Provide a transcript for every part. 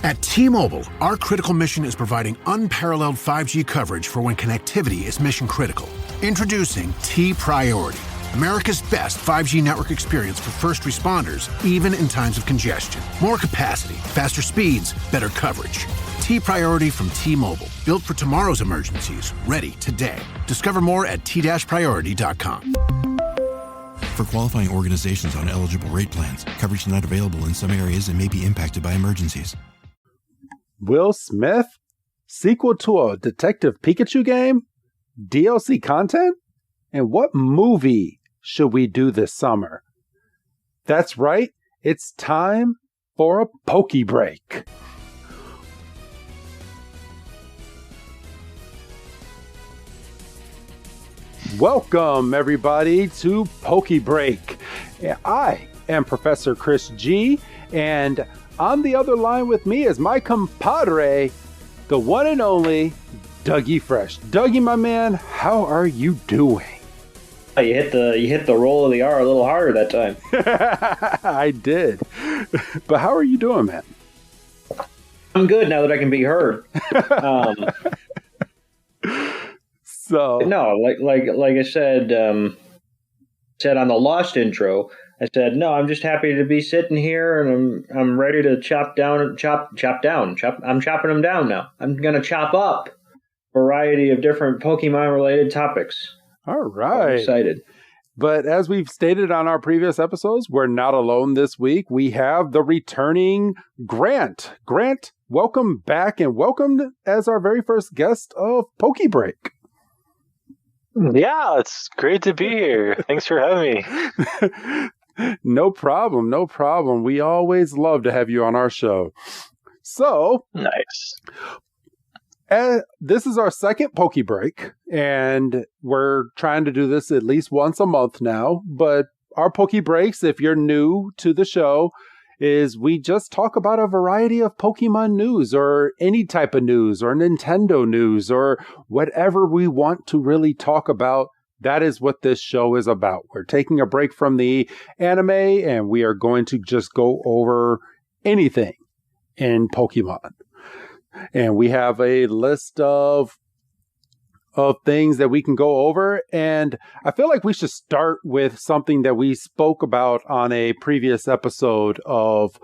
At T-Mobile, our critical mission is providing unparalleled 5G coverage for when connectivity is mission critical. Introducing T-Priority, America's best 5G network experience for first responders, even in times of congestion. More capacity, faster speeds, better coverage. T-Priority from T-Mobile, built for tomorrow's emergencies, ready today. Discover more at t-priority.com. For qualifying organizations on eligible rate plans, coverage not available in some areas and may be impacted by emergencies. Will Smith? Sequel to a Detective Pikachu game? DLC content? And what movie should we do this summer? That's right, it's time for a PokeBreak. Welcome, everybody, to PokeBreak. I am Professor Chris G, and on the other line with me is my compadre, the one and only Dougie Fresh. Dougie, my man, how are you doing? Oh, you hit the roll of the R a little harder that time. I did. But how are you doing, man? I'm good now that I can be heard. So no, like I said on the Lost intro, I said no. I'm just happy to be sitting here, and I'm ready to chop down. I'm chopping them down now. I'm gonna chop up a variety of different Pokemon related topics. All right, I'm excited. But as we've stated on our previous episodes, we're not alone this week. We have the returning Grant. Grant, welcome back and welcome as our very first guest of PokeBreak. Yeah, it's great to be here. Thanks for having me. No problem. No problem. We always love to have you on our show. So nice. This is our second PokeBreak, and we're trying to do this at least once a month now. But our PokeBreaks, if you're new to the show, is we just talk about a variety of Pokemon news or any type of news or Nintendo news or whatever we want to really talk about. That is what this show is about. We're taking a break from the anime and we are going to just go over anything in Pokemon. And we have a list of things that we can go over. And I feel like we should start with something that we spoke about on a previous episode of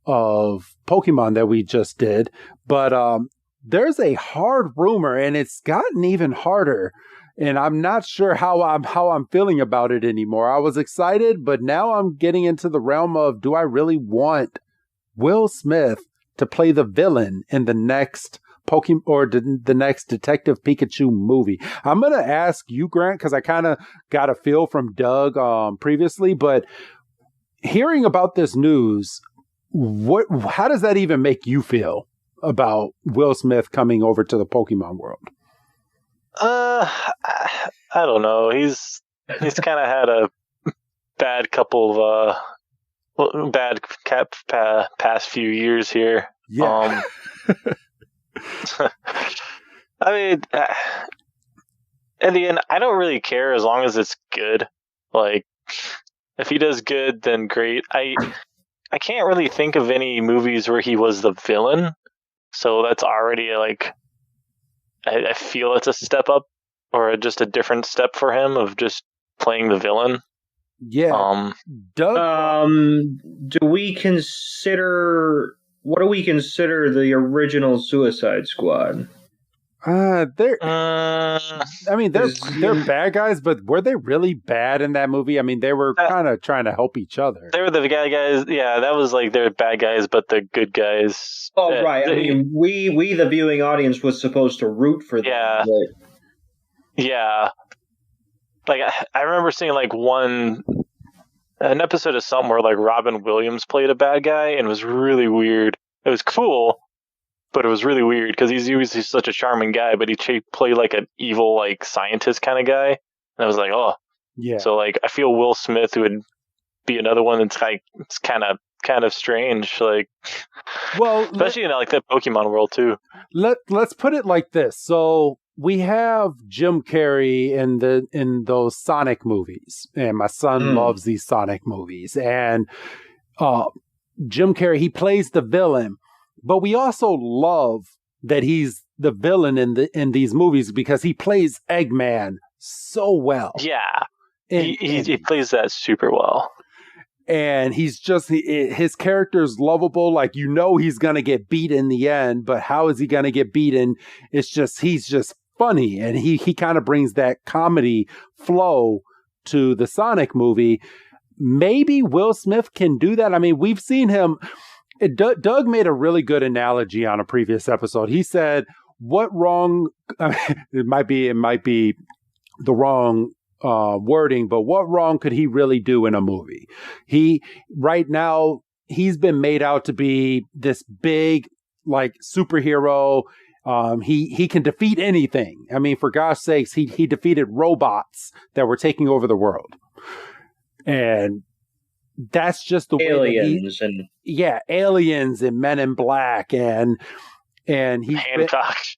Pokemon that we just did. But there's a hard rumor, and it's gotten even harder. And I'm not sure how I'm feeling about it anymore. I was excited, but now I'm getting into the realm of, do I really want Will Smith to play the villain in the next Pokemon or the next Detective Pikachu movie? I'm going to ask you, Grant, because I kind of got a feel from Doug previously, but hearing about this news, how does that even make you feel about Will Smith coming over to the Pokemon world? I don't know. He's kind of had a bad couple of past few years here. Yeah. I mean, in the end, I don't really care as long as it's good. Like, if he does good, then great. I can't really think of any movies where he was the villain, so that's already like, I feel it's a step up or just a different step for him of just playing the villain. Yeah. Doug? What do we consider the original Suicide Squad? They're bad guys, but were they really bad in that movie? I mean, they were kind of trying to help each other. They were the bad guys. Yeah, that was like they're bad guys, but the good guys. Oh, right. I mean, we the viewing audience was supposed to root for them. Yeah. But... Yeah. Like, I remember seeing like an episode of something where like Robin Williams played a bad guy and it was really weird. It was cool, but it was really weird because he's such a charming guy, but he played like an evil like scientist kind of guy. And I was like, oh, yeah. So like, I feel Will Smith would be another one that's like, it's kind of strange, like, well, especially in like the Pokemon world too. Let's put it like this. So we have Jim Carrey in those Sonic movies, and my son loves these Sonic movies. And Jim Carrey, he plays the villain, But we also love that he's the villain in these movies because he plays Eggman so well. Yeah. He plays that super well. And he's just, his character's lovable. Like, you know, he's going to get beat in the end, but how is he going to get beaten? It's just, he's just funny. And he kind of brings that comedy flow to the Sonic movie. Maybe Will Smith can do that. I mean, we've seen him. Doug made a really good analogy on a previous episode. He said, what wrong, it might be the wrong wording, but what wrong could he really do in a movie? Right now, he's been made out to be this big, like, superhero. He can defeat anything. I mean, for gosh sakes, he defeated robots that were taking over the world. And that's just the aliens aliens and Men in Black and he's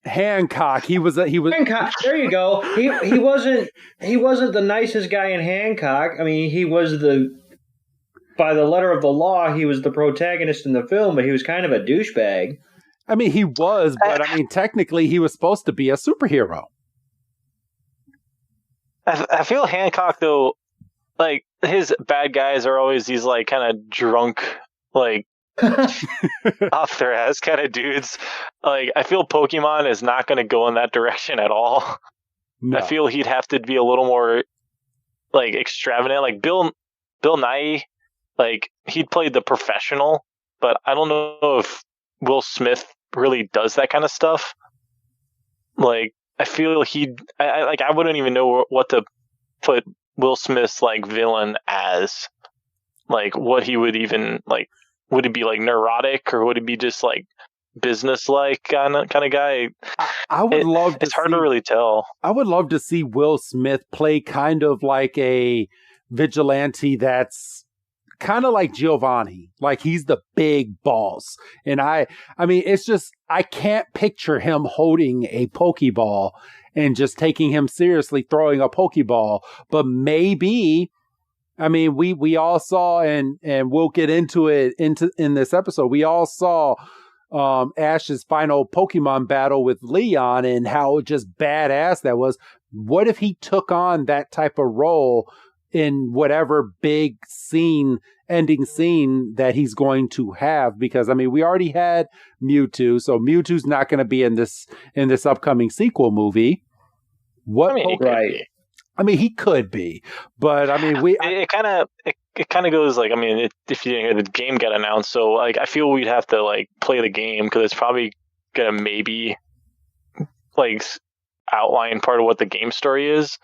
Hancock. He was Hancock. There you go. He wasn't the nicest guy in Hancock. I mean, he was by the letter of the law, he was the protagonist in the film, but he was kind of a douchebag. I mean, he was, but I mean, technically, he was supposed to be a superhero. I feel Hancock, though, like, his bad guys are always these, like, kind of drunk, like, off their ass kind of dudes. Like, I feel Pokemon is not going to go in that direction at all. No. I feel he'd have to be a little more, like, extravagant. Like, Bill Nye, like, he'd played the professional, but I don't know if Will Smith really does that kind of stuff. Like, I feel I wouldn't even know what to put Will Smith's, like, villain as. Like, what he would even, like, would it be, like, neurotic, or would it be just, like, business-like kind of guy? I would love to It's hard to really tell. I would love to see Will Smith play kind of like a vigilante that's kind of like Giovanni. Like, he's the big boss. And I mean, it's just, I can't picture him holding a Pokeball and just taking him seriously throwing a Pokeball. But maybe, I mean, we all saw, and we'll get into it in this episode, we all saw Ash's final Pokemon battle with Leon and how just badass that was. What if he took on that type of role in whatever big ending scene that he's going to have? Because, I mean, we already had Mewtwo, so Mewtwo's not going to be in this upcoming sequel movie. I mean, he could be, but I mean, it kind of goes like, I mean, if the game got announced, so like, I feel we'd have to, like, play the game, because it's probably gonna maybe, like, outline part of what the game story is.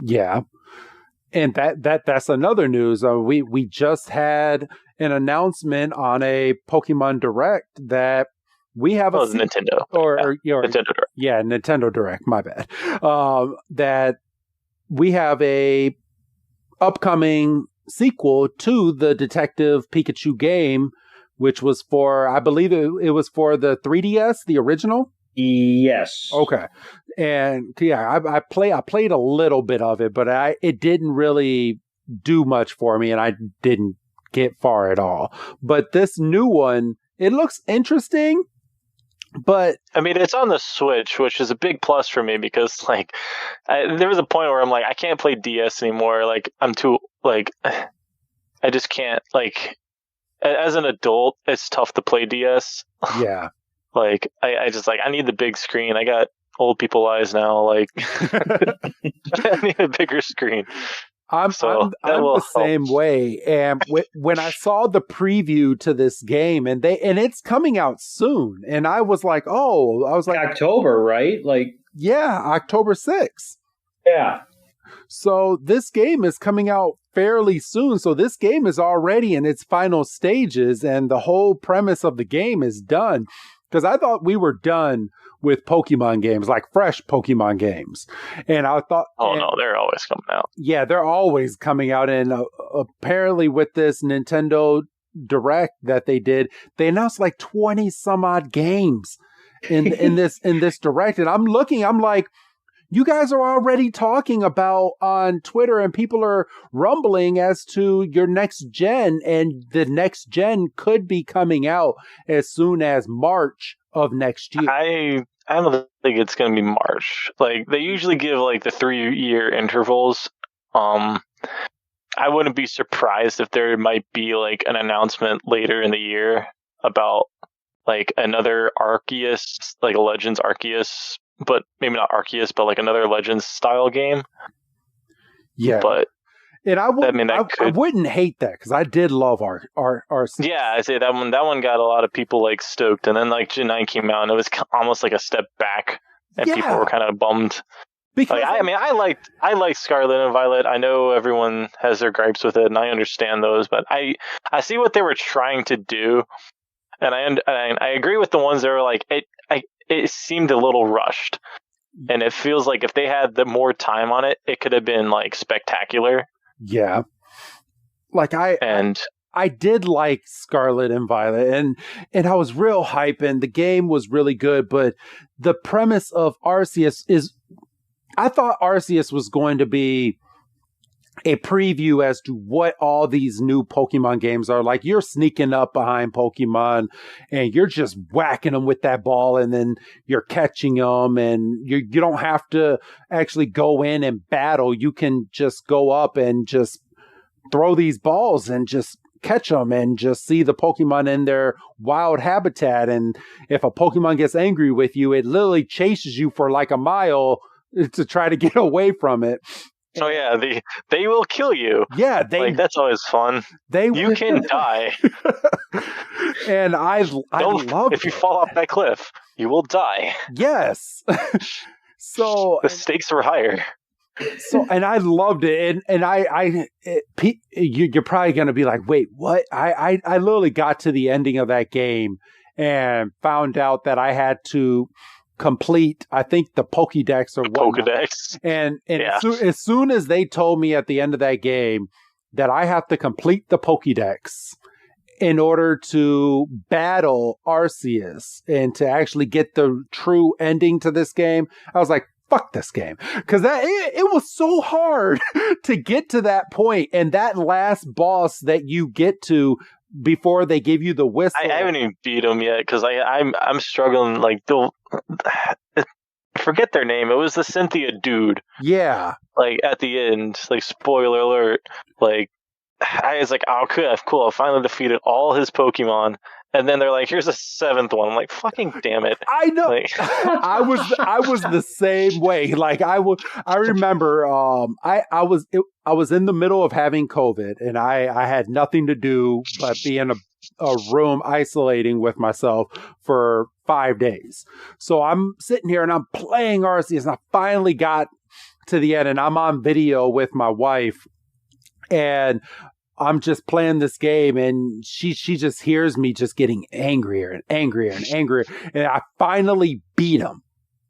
Yeah, and that's another news. We just had an announcement on a Pokemon Direct that we have Nintendo. Nintendo Direct. Yeah, Nintendo Direct, my bad. That we have a upcoming sequel to the Detective Pikachu game, which was for, I believe it was for the 3DS, the original? Yes. Okay. And yeah, I played a little bit of it, but it didn't really do much for me, and I didn't get far at all. But this new one, it looks interesting. But I mean, it's on the Switch, which is a big plus for me, because, like, there was a point where I'm like, I can't play DS anymore. Like, I'm too, like, I just can't, like, as an adult, it's tough to play DS. Yeah. Like, I just, like, I need the big screen. I got old people eyes now. Like, I need a bigger screen. I'm the same way. And when I saw the preview to this game, and it's coming out soon, and I was like, October, right? Like, yeah, October 6th. Yeah. So this game is coming out fairly soon. So this game is already in its final stages, and the whole premise of the game is done. Because I thought we were done with Pokemon games, like fresh Pokemon games. And I thought... no, they're always coming out. Yeah, they're always coming out. And apparently with this Nintendo Direct that they did, they announced like 20 some odd games in this Direct. And I'm like, you guys are already talking about on Twitter, and people are rumbling as to your next gen, and the next gen could be coming out as soon as March of next year. I don't think it's going to be March. Like, they usually give like the 3-year intervals. I wouldn't be surprised if there might be like an announcement later in the year about like another Arceus, like a Legends Arceus, but maybe not Arceus, but like another Legends style game. Yeah, but and I wouldn't hate that because I did love Arceus. Yeah, I say that one. That one got a lot of people like stoked, and then like Gen 9 came out, and it was almost like a step back, and people were kind of bummed. Because like, I liked Scarlet and Violet. I know everyone has their gripes with it, and I understand those, but I see what they were trying to do, and I agree with the ones that were like it seemed a little rushed, and it feels like if they had more time on it, it could have been like spectacular. Yeah, like I did like Scarlet and Violet, and I was real hype, and the game was really good, but the premise of Arceus is, I thought Arceus was going to be a preview as to what all these new Pokemon games are. Like, you're sneaking up behind Pokemon and you're just whacking them with that ball, and then you're catching them, and you don't have to actually go in and battle. You can just go up and just throw these balls and just catch them and just see the Pokemon in their wild habitat. And if a Pokemon gets angry with you, it literally chases you for like a mile to try to get away from it. Oh yeah, they will kill you. Yeah, like, that's always fun. You can die. And I love if you fall off that cliff, you will die. Yes. So the stakes were higher. So, and I loved it, and you're probably gonna be like, wait, what? I literally got to the ending of that game and found out that I had to complete, I think, the Pokédex or whatnot. Pokédex. And as soon as they told me at the end of that game that I have to complete the Pokédex in order to battle Arceus and to actually get the true ending to this game, I was like, fuck this game. Because it was so hard to get to that point, and that last boss that you get to before they give you the whistle. I haven't even beat him yet because I'm struggling. Like, forget their name. It was the Cynthia dude. Yeah. Like, at the end, like, spoiler alert. Like, I was like, oh, cool. I finally defeated all his Pokemon. And then they're like, here's a 7th one. I'm like, fucking damn it. I know. Like, I was the same way. Like, I remember I was in the middle of having COVID, and I had nothing to do but be in a room isolating with myself for 5 days. So I'm sitting here and I'm playing Arceus, and I finally got to the end, and I'm on video with my wife, and I'm just playing this game, and she just hears me just getting angrier and angrier and angrier. And I finally beat him.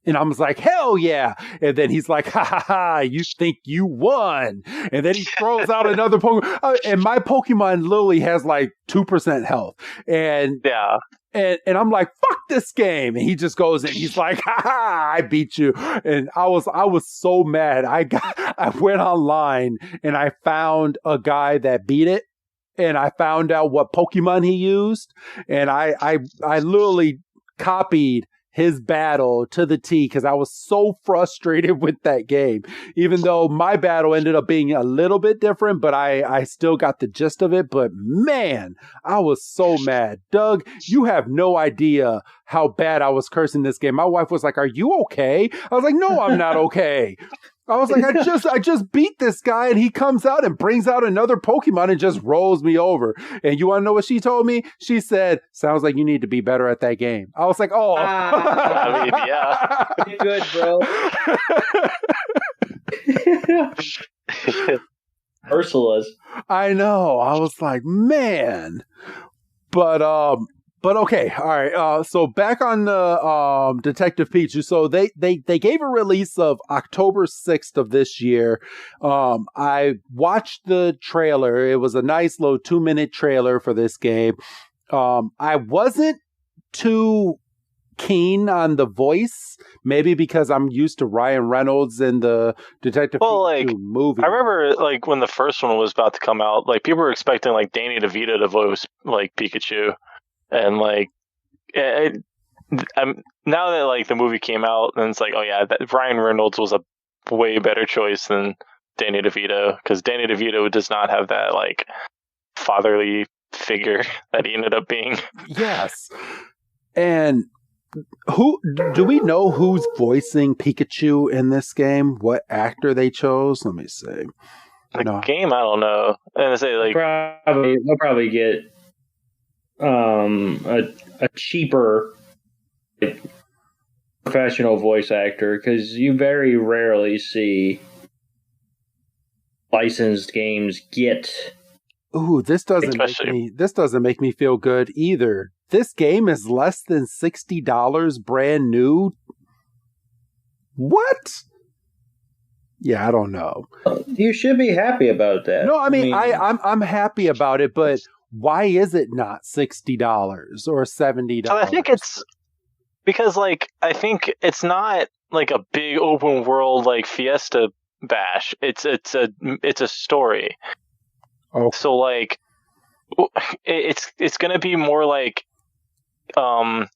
And I was like, hell yeah. And then he's like, ha ha ha, you think you won. And then he throws out another Pokemon. And my Pokemon literally has like 2% health. And yeah. And I'm like, fuck this game. And he just goes and he's like, ha ha, I beat you. And I was so mad. I went online and I found a guy that beat it. And I found out what Pokemon he used. And I literally copied his battle to the T because I was so frustrated with that game. Even though my battle ended up being a little bit different, but I still got the gist of it. But man, I was so mad. Doug, you have no idea how bad I was cursing this game. My wife was like, are you okay? I was like, no, I'm not okay. I was like, I just beat this guy, and he comes out and brings out another Pokemon and just rolls me over. And you want to know what she told me? She said, sounds like you need to be better at that game. I was like, oh. I mean, yeah. Pretty good, bro. Ursula's. I know. I was like, man. But okay, all right. So back on the Detective Pikachu. So they gave a release of October 6th of this year. I watched the trailer. It was a nice little 2-minute trailer for this game. I wasn't too keen on the voice. Maybe because I'm used to Ryan Reynolds in the Detective Pikachu movie. I remember like when the first one was about to come out, like people were expecting like Danny DeVito to voice like Pikachu, and like now that like the movie came out, and it's like, oh yeah, that Ryan Reynolds was a way better choice than Danny DeVito, because Danny DeVito does not have that like fatherly figure that he ended up being. Yes. And who do we know who's voicing Pikachu in this game? What actor they chose? Let me see. Game, I don't know. And I say like they'll probably get a cheaper professional voice actor, because you very rarely see licensed games get. Ooh, this doesn't make me feel good either. This game is less than $60 brand new. What? Yeah, I don't know. You should be happy about that. No, I mean I'm happy about it, but why is it not $60 or $70? So I think it's because like I think it's not like a big open world like Fiesta Bash. It's a story. Oh, so like it's gonna be more like you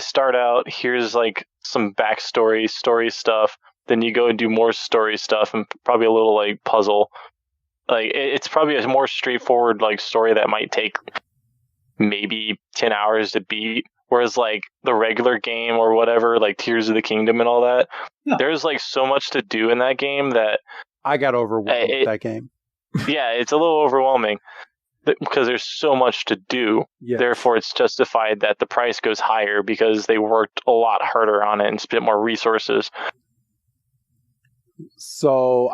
start out, here's like some backstory story stuff, then you go and do more story stuff and probably a little like puzzle. Like it's probably a more straightforward like story that might take maybe 10 hours to beat, whereas like the regular game or whatever, like Tears of the Kingdom and all that, there's like so much to do in that game that I got overwhelmed with that game. Yeah, it's a little overwhelming because there's so much to do. Yes. Therefore, it's justified that the price goes higher because they worked a lot harder on it and spent more resources. So,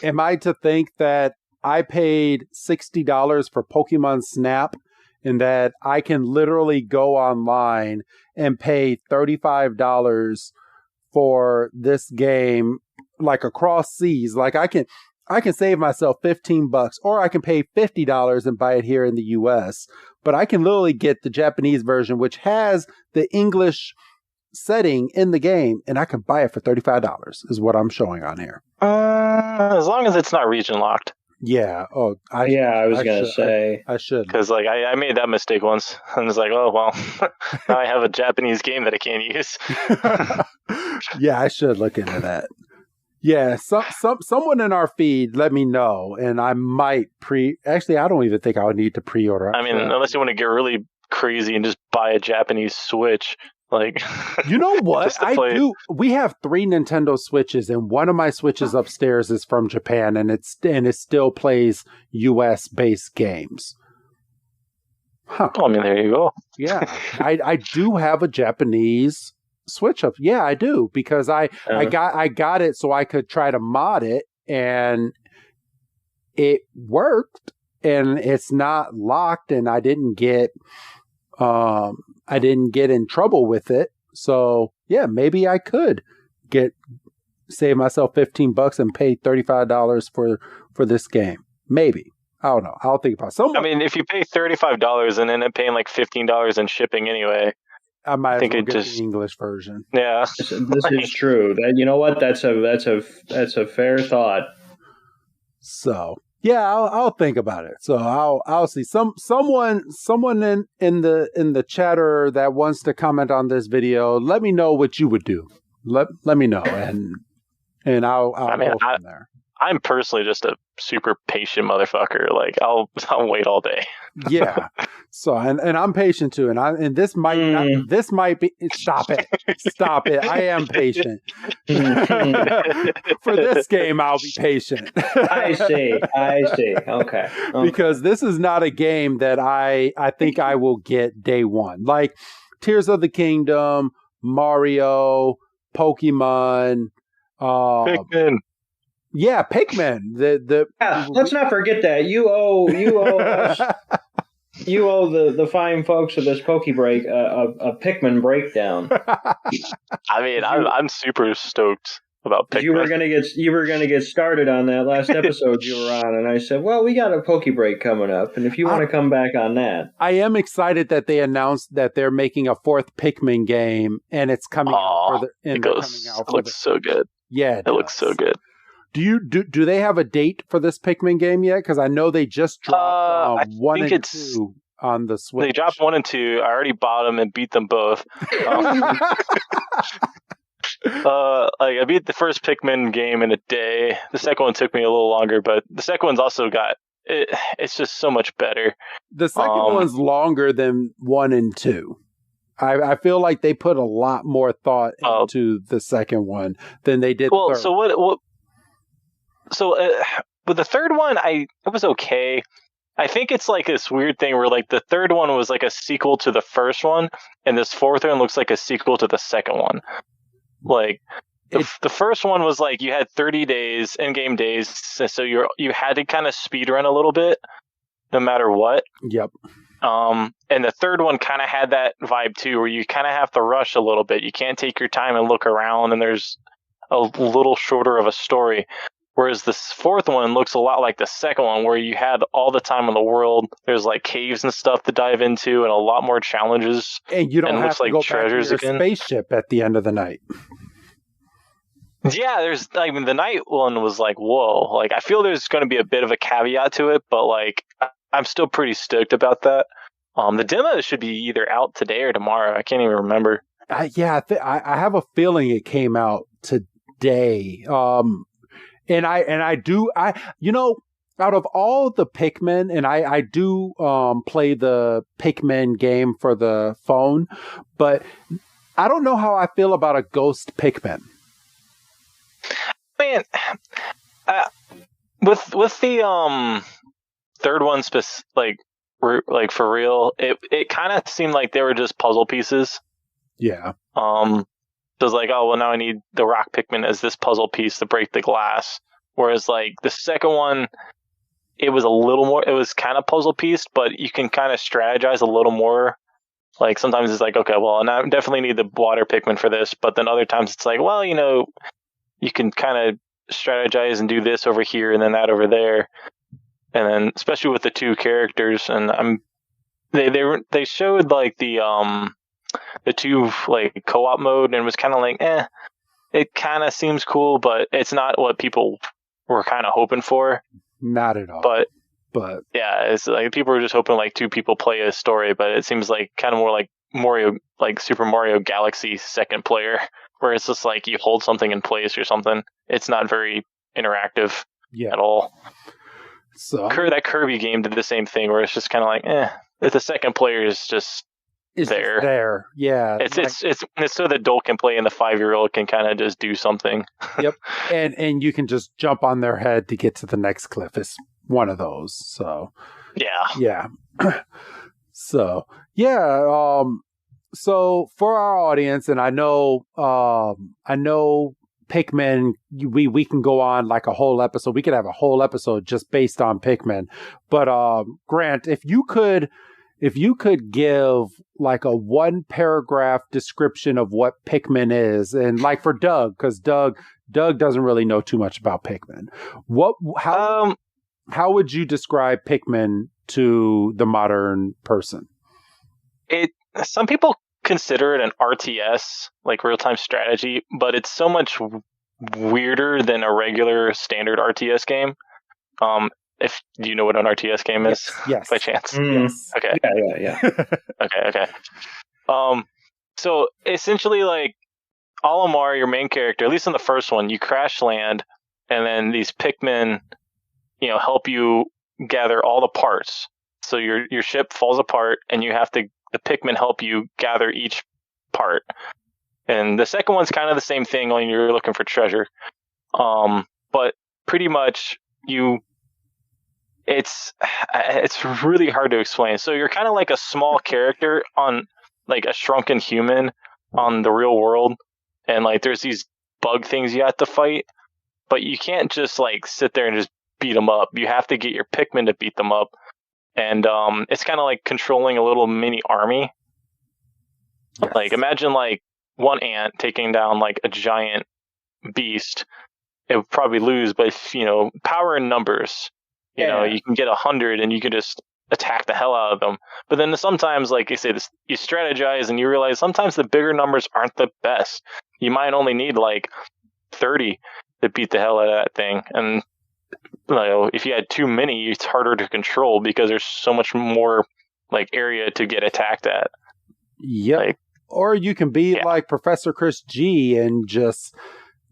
am I to think that I paid $60 for Pokemon Snap and that I can literally go online and pay $35 for this game, like across seas? Like I can save myself $15, or I can pay $50 and buy it here in the US. But I can literally get the Japanese version, which has the English setting in the game, and I can buy it for $35 is what I'm showing on here. As long as it's not region locked. Yeah. Oh, I was going to say. I should. Because like I made that mistake once. And it's like, oh, well, now I have a Japanese game that I can't use. Yeah, I should look into that. Yeah, someone in our feed let me know, and I might Actually, I don't even think I would need to pre-order. I mean, unless you want to get really crazy and just buy a Japanese Switch, like. You know what? I do. We have 3 Nintendo Switches, and one of my Switches upstairs is from Japan, and it still plays US based games. Huh. Well, I mean, there you go. Yeah, I do have a Japanese Switch up. Yeah, I do, because I got it so I could try to mod it, and it worked, and it's not locked, and I didn't get in trouble with it. So yeah, maybe I could save myself $15 and pay $35 for this game. Maybe. I don't know. I'll think about it. I mean, if you pay $35 and end up paying like $15 in shipping anyway, I might as well get the English version. Yeah, this is true. That, you know what? That's a fair thought. So yeah, I'll think about it. So I'll see someone in the chatter that wants to comment on this video. Let me know what you would do. Let me know, and I'll go from there. I'm personally just a super patient motherfucker. Like I'll wait all day. Yeah. So and I'm patient too. And this might be Stop it. I am patient. For this game, I'll be patient. I see. Okay. Because this is not a game that I think I will get day one. Like Tears of the Kingdom, Mario, Pokemon, Pikmin. Yeah, Pikmin. Let's not forget that you owe us, you owe the fine folks of this PokeBreak a Pikmin breakdown. I mean, I'm super stoked about Pikmin. You were gonna get started on that last episode you were on, and I said, "Well, we got a PokeBreak coming up, and if you want to come back on that." I am excited that they announced that they're making a fourth Pikmin game, and it's coming out for the. It looks so good. Yeah, it looks so good. Do they have a date for this Pikmin game yet? Because I know they just dropped 1 and 2 on the Switch. They dropped 1 and 2. I already bought them and beat them both. I beat the first Pikmin game in a day. The second one took me a little longer, but the second one's also got it. It's just so much better. The second one's longer than 1 and 2. I feel like they put a lot more thought into the second one than they did. Well, the third. so what? So with the third one, it was okay. I think it's like this weird thing where like the third one was like a sequel to the first one, and this fourth one looks like a sequel to the second one. Like the first one was like you had 30 days, in-game days, so you had to kind of speed run a little bit, no matter what. Yep. And the third one kind of had that vibe too, where you kind of have to rush a little bit. You can't take your time and look around, and there's a little shorter of a story. Whereas this fourth one looks a lot like the second one, where you had all the time in the world. There's like caves and stuff to dive into, and a lot more challenges. And you don't have to go treasures back to your spaceship at the end of the night. Yeah, the night one was like, whoa. Like, I feel there's going to be a bit of a caveat to it, but like, I'm still pretty stoked about that. The demo should be either out today or tomorrow. I can't even remember. I have a feeling it came out today. And I do, out of all the Pikmin, and I do play the Pikmin game for the phone, but I don't know how I feel about a ghost Pikmin. Man, with the third one, like for real, it kind of seemed like they were just puzzle pieces. Yeah. So it's like, oh, well, now I need the rock Pikmin as this puzzle piece to break the glass. Whereas, like, the second one, it was a little more, it was kind of puzzle piece, but you can kind of strategize a little more. Like, sometimes it's like, okay, well, and I definitely need the water Pikmin for this. But then other times it's like, well, you can kind of strategize and do this over here and then that over there. And then, especially with the two characters, and they showed, like, the two like co-op mode, and it was kind of like it kind of seems cool, but it's not what people were kind of hoping for. Not at all. But yeah, it's like people were just hoping like two people play a story, but it seems like kind of more like Mario, like Super Mario Galaxy second player, where it's just like you hold something in place or something. It's not very interactive at all. So that Kirby game did the same thing, where it's just kind of like if the second player is just there. Yeah. It's so the adult can play and the 5-year-old can kind of just do something. Yep. And you can just jump on their head to get to the next cliff. It's one of those. So yeah. So yeah. So for our audience, and I know Pikmin, we can go on like a whole episode. We could have a whole episode just based on Pikmin. But Grant, if you could give like a 1-paragraph description of what Pikmin is, and like for Doug, because Doug doesn't really know too much about Pikmin. How would you describe Pikmin to the modern person? Some people consider it an RTS, like real-time strategy, but it's so much weirder than a regular standard RTS game. Do you know what an RTS game is? Yes. By chance? Yes. Okay. Yeah. Okay. So essentially, like, Olimar, your main character, at least in the first one, you crash land, and then these Pikmin, help you gather all the parts. So your ship falls apart, and the Pikmin help you gather each part. And the second one's kind of the same thing, only you're looking for treasure. But pretty much it's really hard to explain. So you're kind of like a small character on like a shrunken human on the real world, and like there's these bug things you have to fight, but you can't just like sit there and just beat them up. You have to get your Pikmin to beat them up, and it's kind of like controlling a little mini army. Yes. Like imagine like one ant taking down like a giant beast, it would probably lose. But if, power in numbers, you can get 100 and you can just attack the hell out of them. But then sometimes, like you say, you strategize and you realize sometimes the bigger numbers aren't the best. You might only need like 30 to beat the hell out of that thing. And if you had too many, it's harder to control because there's so much more like area to get attacked at. Yep. Or you can be like Professor Chris G and just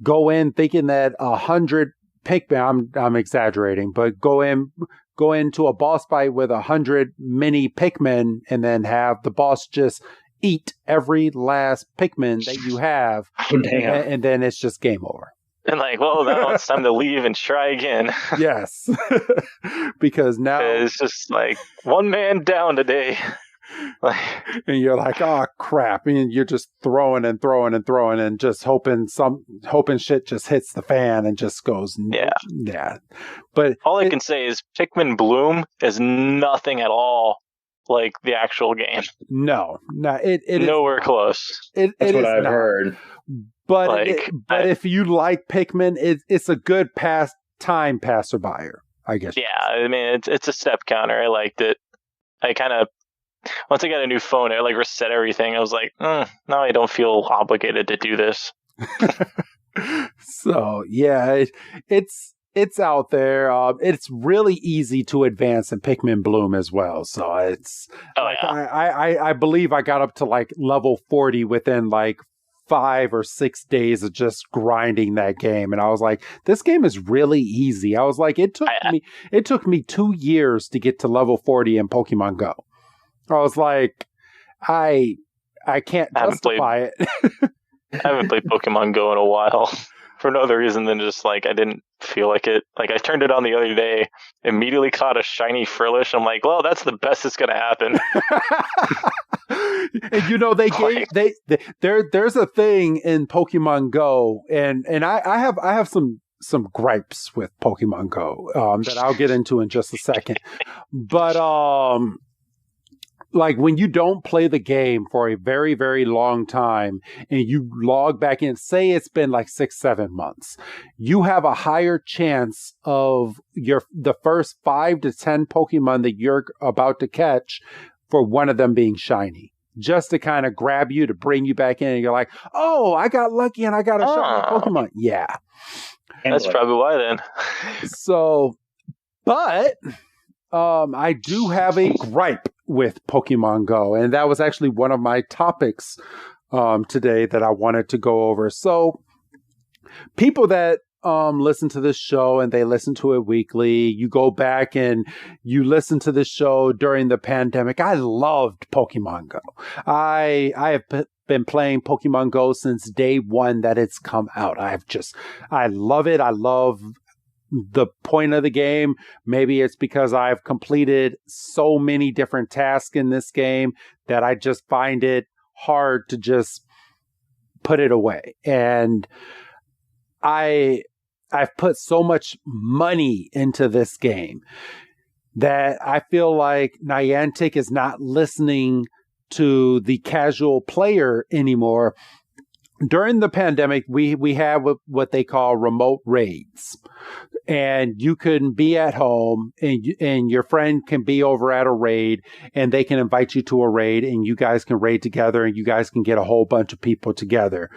go in thinking that 100 Pikmin, I'm exaggerating, but go into a boss fight with 100 mini Pikmin and then have the boss just eat every last Pikmin that you have. Oh, damn. And then it's just game over. And now it's time to leave and try again. Yes. Because now it's just like one man down today. And you're like, oh crap, and you're just throwing and throwing and throwing and just hoping shit just hits the fan and just goes yeah. But all I can say is Pikmin Bloom is nothing at all like the actual game. No, it nowhere is close. That's what I've heard. But if you like Pikmin, it's a good time passerby, I guess. Yeah, I mean it's a step counter. I liked it. I kind of. Once I got a new phone, I reset everything. I was like, now I don't feel obligated to do this. So yeah, it's out there. It's really easy to advance in Pikmin Bloom as well. So it's I believe I got up to like level 40 within like 5 or 6 days of just grinding that game, and I was like, this game is really easy. I was like, it took me 2 years to get to level 40 in Pokemon Go. I was like, I can't justify it. I haven't played Pokemon Go in a while for no other reason than just like I didn't feel like it. Like I turned it on the other day, immediately caught a shiny Frillish. I'm like, well, that's the best that's gonna happen. And there's a thing in Pokemon Go, and I have some gripes with Pokemon Go that I'll get into in just a second, but like when you don't play the game for a very, very long time and you log back in, say it's been like 6-7 months, you have a higher chance of the first 5 to 10 Pokemon that you're about to catch for one of them being shiny, just to kind of grab you to bring you back in. And you're like, oh, I got lucky and I got a shiny Pokemon. Yeah. That's probably why then. So, but I do have a gripe with Pokemon Go, and that was actually one of my topics today that I wanted to go over. So people that listen to this show and they listen to it weekly, you go back and you listen to this show during the pandemic. I loved Pokemon Go. I have been playing Pokemon Go since day one that it's come out. I love it. I love the point of the game. Maybe it's because I've completed so many different tasks in this game that I just find it hard to just put it away. And I've put so much money into this game that I feel like Niantic is not listening to the casual player anymore. During the pandemic, we have what they call remote raids, and you can be at home and your friend can be over at a raid and they can invite you to a raid and you guys can raid together and you guys can get a whole bunch of people together.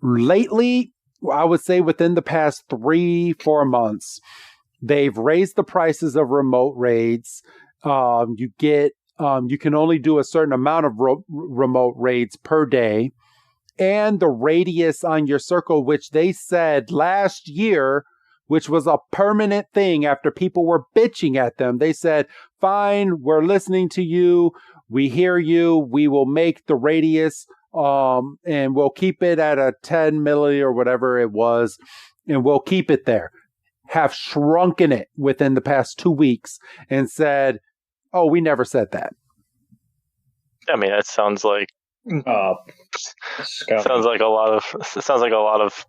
Lately, I would say within the past 3-4 months, they've raised the prices of remote raids. You can only do a certain amount of remote raids per day. And the radius on your circle, which they said last year, which was a permanent thing after people were bitching at them. They said, fine, we're listening to you. We hear you. We will make the radius, and we'll keep it at a 10 milli or whatever it was. And we'll keep it there. Have shrunken it within the past 2 weeks and said, oh, we never said that. I mean, that sounds like sounds like a lot of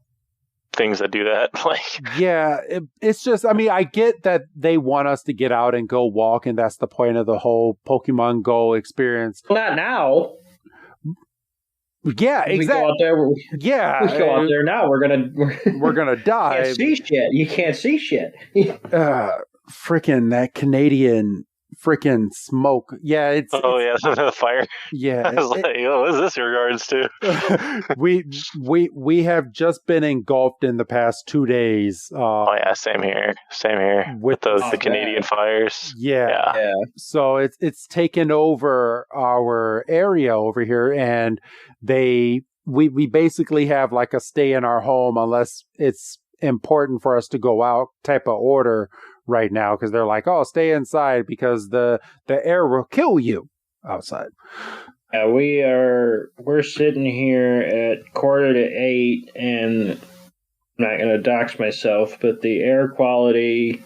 things that do that. Like, yeah, it's just, I mean, I get that they want us to get out and go walk, and that's the point of the whole Pokemon Go experience. Not now. Yeah, exactly. We go out there. We go out there now. We're gonna die. Can't see shit. You can't see shit. Freaking that Canadian freaking smoke. Yeah, it's the fire. Yeah, I was like, what is this in regards to? we have just been engulfed in the past 2 days. Same here with the Canadian fires. Yeah. So it's taken over our area over here, and we basically have like a stay in our home unless it's important for us to go out type of order right now, because they're like, oh, stay inside because the air will kill you outside. Yeah, we're sitting here at 7:45, and I'm not going to dox myself, but the air quality,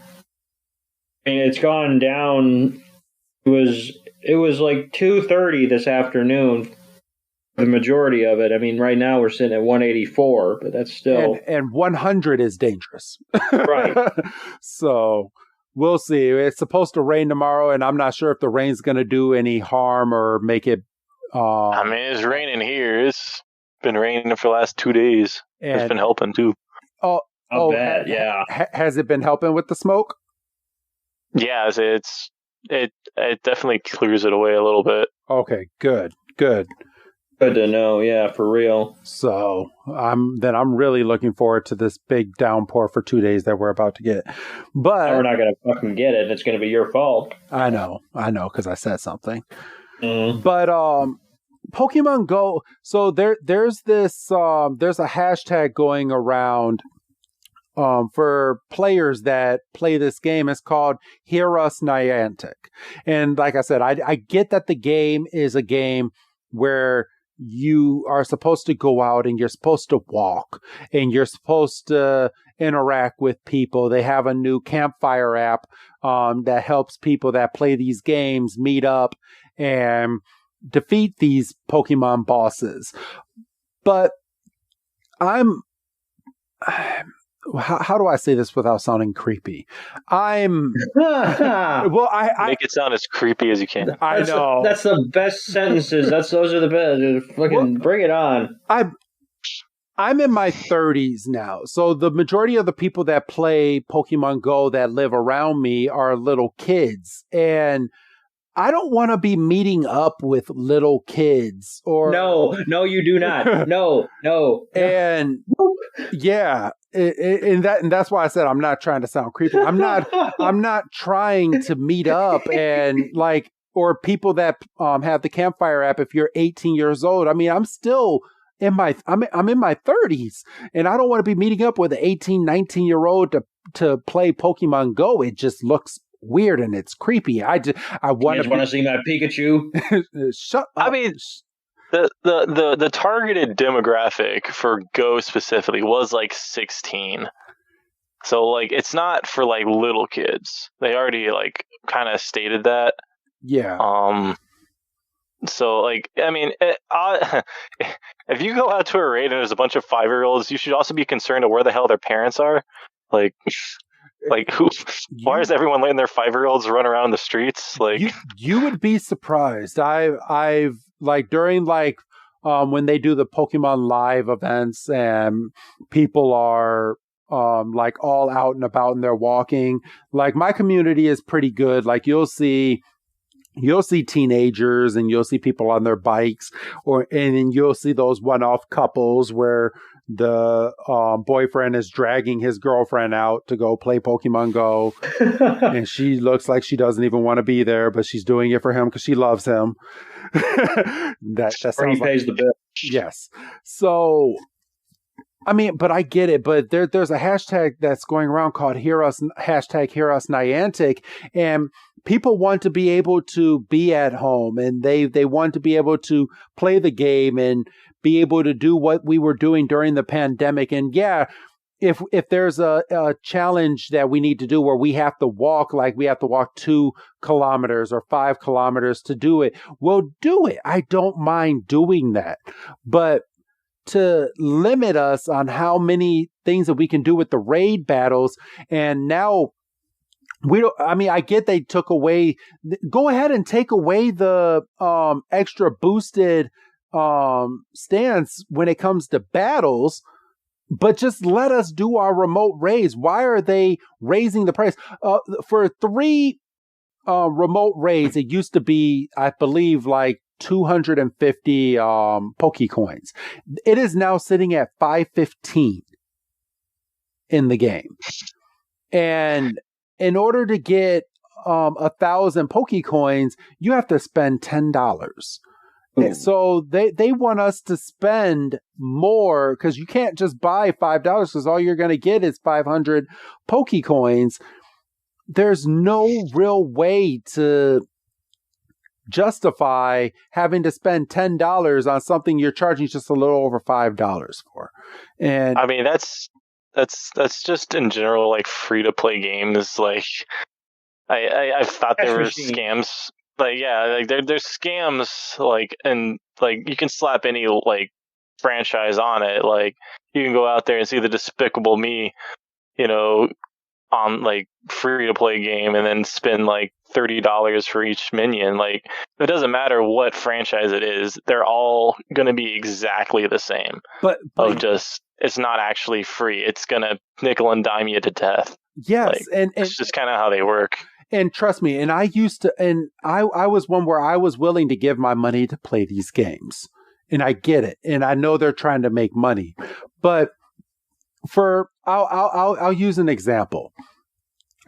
it's gone down. It was like 2:30 this afternoon. The majority of it. I mean, right now we're sitting at 184, but that's still... And 100 is dangerous. Right. So we'll see. It's supposed to rain tomorrow, and I'm not sure if the rain's going to do any harm or make it... I mean, it's raining here. It's been raining for the last 2 days. It's been helping, too. Bad, yeah. Has it been helping with the smoke? Yeah, it definitely clears it away a little bit. Okay, good. Good to know, yeah, for real. So I'm really looking forward to this big downpour for 2 days that we're about to get. But we're not going to fucking get it. It's going to be your fault. I know, because I said something. Mm-hmm. But Pokemon Go. So there's this there's a hashtag going around for players that play this game. It's called Hear Us Niantic. And like I said, I get that the game is a game where you are supposed to go out and you're supposed to walk and you're supposed to interact with people. They have a new campfire app that helps people that play these games meet up and defeat these Pokemon bosses. But how do I say this without sounding creepy? Make it sound as creepy as you can. I know. That's the best sentences. Those are the best. Fucking bring it on. I'm in my 30s now. So the majority of the people that play Pokemon Go that live around me are little kids. And I don't want to be meeting up with little kids or No, you do not. No. And yeah, and that's why I said I'm not trying to sound creepy. I'm not trying to meet up and like, or people that have the campfire app. If you're 18 years old, I mean, I'm still I'm in my 30s, and I don't want to be meeting up with an 18, 19-year-old to play Pokemon Go. It just looks weird and it's creepy. I want to see my Pikachu. Shut up. I mean, the targeted demographic for Go specifically was like 16. So like it's not for like little kids. They already like kind of stated that. Yeah. So like I mean, if you go out to a raid and there's a bunch of 5-year-olds, you should also be concerned of where the hell their parents are. Like who? Why is everyone letting their 5-year-olds run around the streets? Like you would be surprised. I've like during like when they do the Pokemon Live events and people are like all out and about and they're walking. Like my community is pretty good. Like you'll see teenagers and you'll see people on their bikes, and then you'll see those one-off couples where the boyfriend is dragging his girlfriend out to go play Pokemon Go. And she looks like she doesn't even want to be there, but she's doing it for him because she loves him. that sounds he pays the bill. Yes. So, I mean, but I get it. But there's a hashtag that's going around called Hear Us Niantic, and people want to be able to be at home, and they want to be able to play the game and be able to do what we were doing during the pandemic. And yeah, if there's a challenge that we need to do where we have to walk, like we have to walk 2 kilometers or 5 kilometers to do it, we'll do it. I don't mind doing that. But to limit us on how many things that we can do with the raid battles, and now we don't, I mean, I get they took away, go ahead and take away the extra boosted stance when it comes to battles, but just let us do our remote raids. Why are they raising the price? For 3 remote raids, it used to be, I believe, like 250 Pokecoins. It is now sitting at 515 in the game. And in order to get 1,000 Pokecoins, you have to spend $10. And so they want us to spend more because you can't just buy $5 because all you're going to get is 500 Pokecoins. There's no real way to justify having to spend $10 on something you're charging just a little over $5 for. And I mean, that's just in general, like, free to play games. Like, I've thought there were scams. Like, yeah, like there's scams, like, and like you can slap any like franchise on it. Like, you can go out there and see the Despicable Me, on like free to play game, and then spend like $30 for each minion. Like, it doesn't matter what franchise it is; they're all going to be exactly the same. But it's not actually free. It's going to nickel and dime you to death. Yes, like, and it's just kind of how they work. And trust me, and I used to, and I was one where I was willing to give my money to play these games. And I get it. And I know they're trying to make money. But I'll use an example.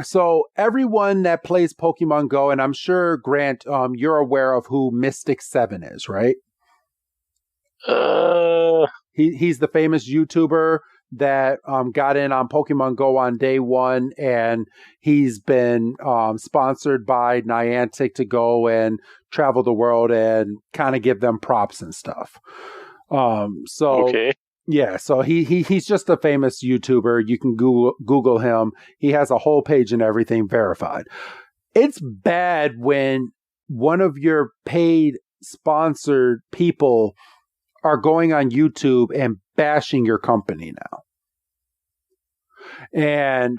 So everyone that plays Pokemon Go, and I'm sure, Grant, you're aware of who Mystic 7 is, right? He's the famous YouTuber that got in on Pokemon Go on day one, and he's been sponsored by Niantic to go and travel the world and kind of give them props and stuff. Okay. Yeah, so he's just a famous YouTuber. You can Google him. He has a whole page and everything verified. It's bad when one of your paid sponsored people are going on YouTube and bashing your company now. And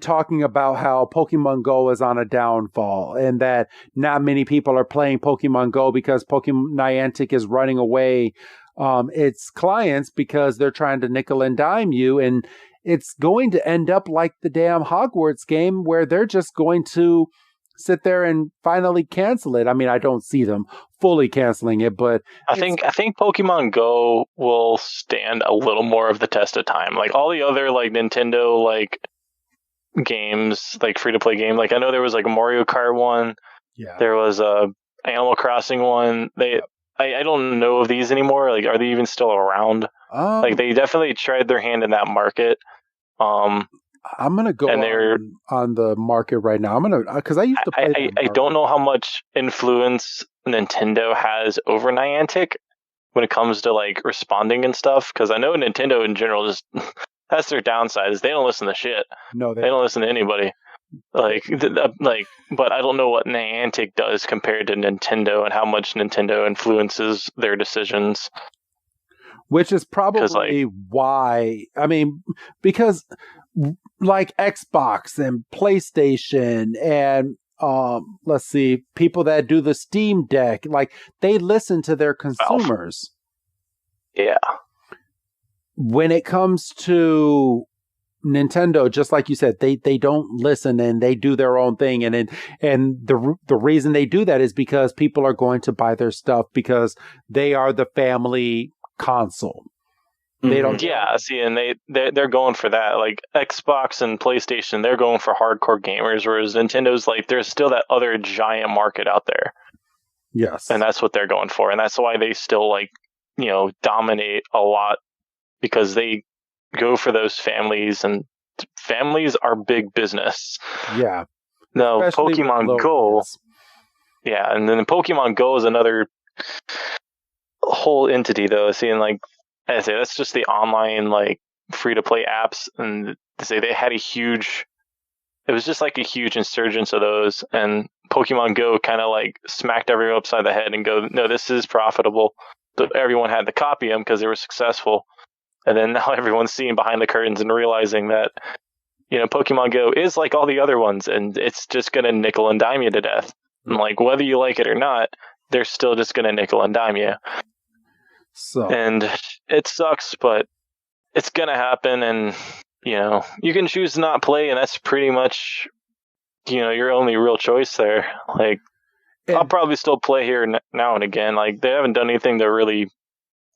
talking about how Pokemon Go is on a downfall and that not many people are playing Pokemon Go because Niantic is running away its clients because they're trying to nickel and dime you. And it's going to end up like the damn Hogwarts game where they're just going to sit there and finally cancel it. I mean, I don't see them fully canceling it, but I think Pokemon Go will stand a little more of the test of time. Like all the other like Nintendo like games, like free to play game. Like I know there was like a Mario Kart one. Yeah. There was a Animal Crossing one. I don't know of these anymore. Like, are they even still around? Like they definitely tried their hand in that market. I'm gonna go on the market right now. Because I used to play. I don't know how much influence Nintendo has over Niantic when it comes to like responding and stuff. Because I know Nintendo in general just that's their downside is they don't listen to shit. No, they don't listen to anybody. But I don't know what Niantic does compared to Nintendo and how much Nintendo influences their decisions. Which is probably why. I mean, because like Xbox and PlayStation and let's see, people that do the Steam Deck, like they listen to their consumers. Yeah. When it comes to Nintendo, just like you said, they don't listen and they do their own thing, and the reason they do that is because people are going to buy their stuff because they are the family console. They don't. Yeah, see, and they're going for that. Like Xbox and PlayStation, they're going for hardcore gamers, whereas Nintendo's like there's still that other giant market out there. Yes, and that's what they're going for, and that's why they still like dominate a lot because they go for those families, and families are big business. Yeah. No, Pokemon Go. Kids. Yeah, and then Pokemon Go is another whole entity, though. Seeing like. I say that's just the online like free to play apps, and they had it was just like a huge insurgence of those, and Pokemon Go kind of like smacked everyone upside the head and go, no, this is profitable. But everyone had to copy them because they were successful, and then now everyone's seeing behind the curtains and realizing that Pokemon Go is like all the other ones, and it's just gonna nickel and dime you to death. And like whether you like it or not, they're still just gonna nickel and dime you. So, and it sucks, but it's gonna happen, and you can choose to not play, and that's pretty much your only real choice there. Like, I'll probably still play here now and again. Like, they haven't done anything to really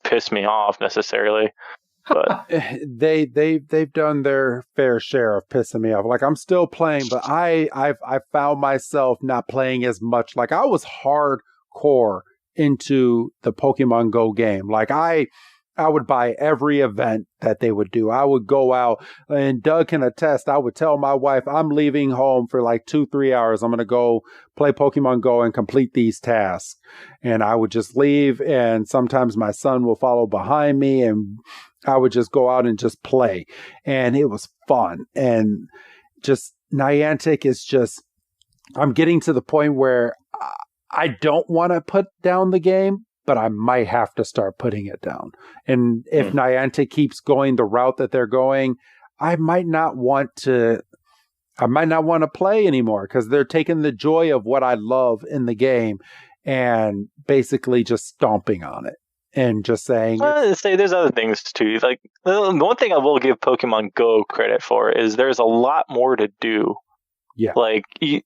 piss me off necessarily, but they've done their fair share of pissing me off. Like, I'm still playing, but I found myself not playing as much. Like, I was hardcore into the Pokemon Go game. Like, I would buy every event that they would do. I would go out, and Doug can attest, I would tell my wife, I'm leaving home for like 2-3 hours. I'm going to go play Pokemon Go and complete these tasks. And I would just leave, and sometimes my son will follow behind me, and I would just go out and just play. And it was fun. And just Niantic is just, I'm getting to the point where I don't want to put down the game, but I might have to start putting it down. And if Niantic keeps going the route that they're going, I might not want to play anymore, because they're taking the joy of what I love in the game and basically just stomping on it and just saying. There's other things too. Like, the one thing I will give Pokemon Go credit for is there's a lot more to do. Yeah. Like, you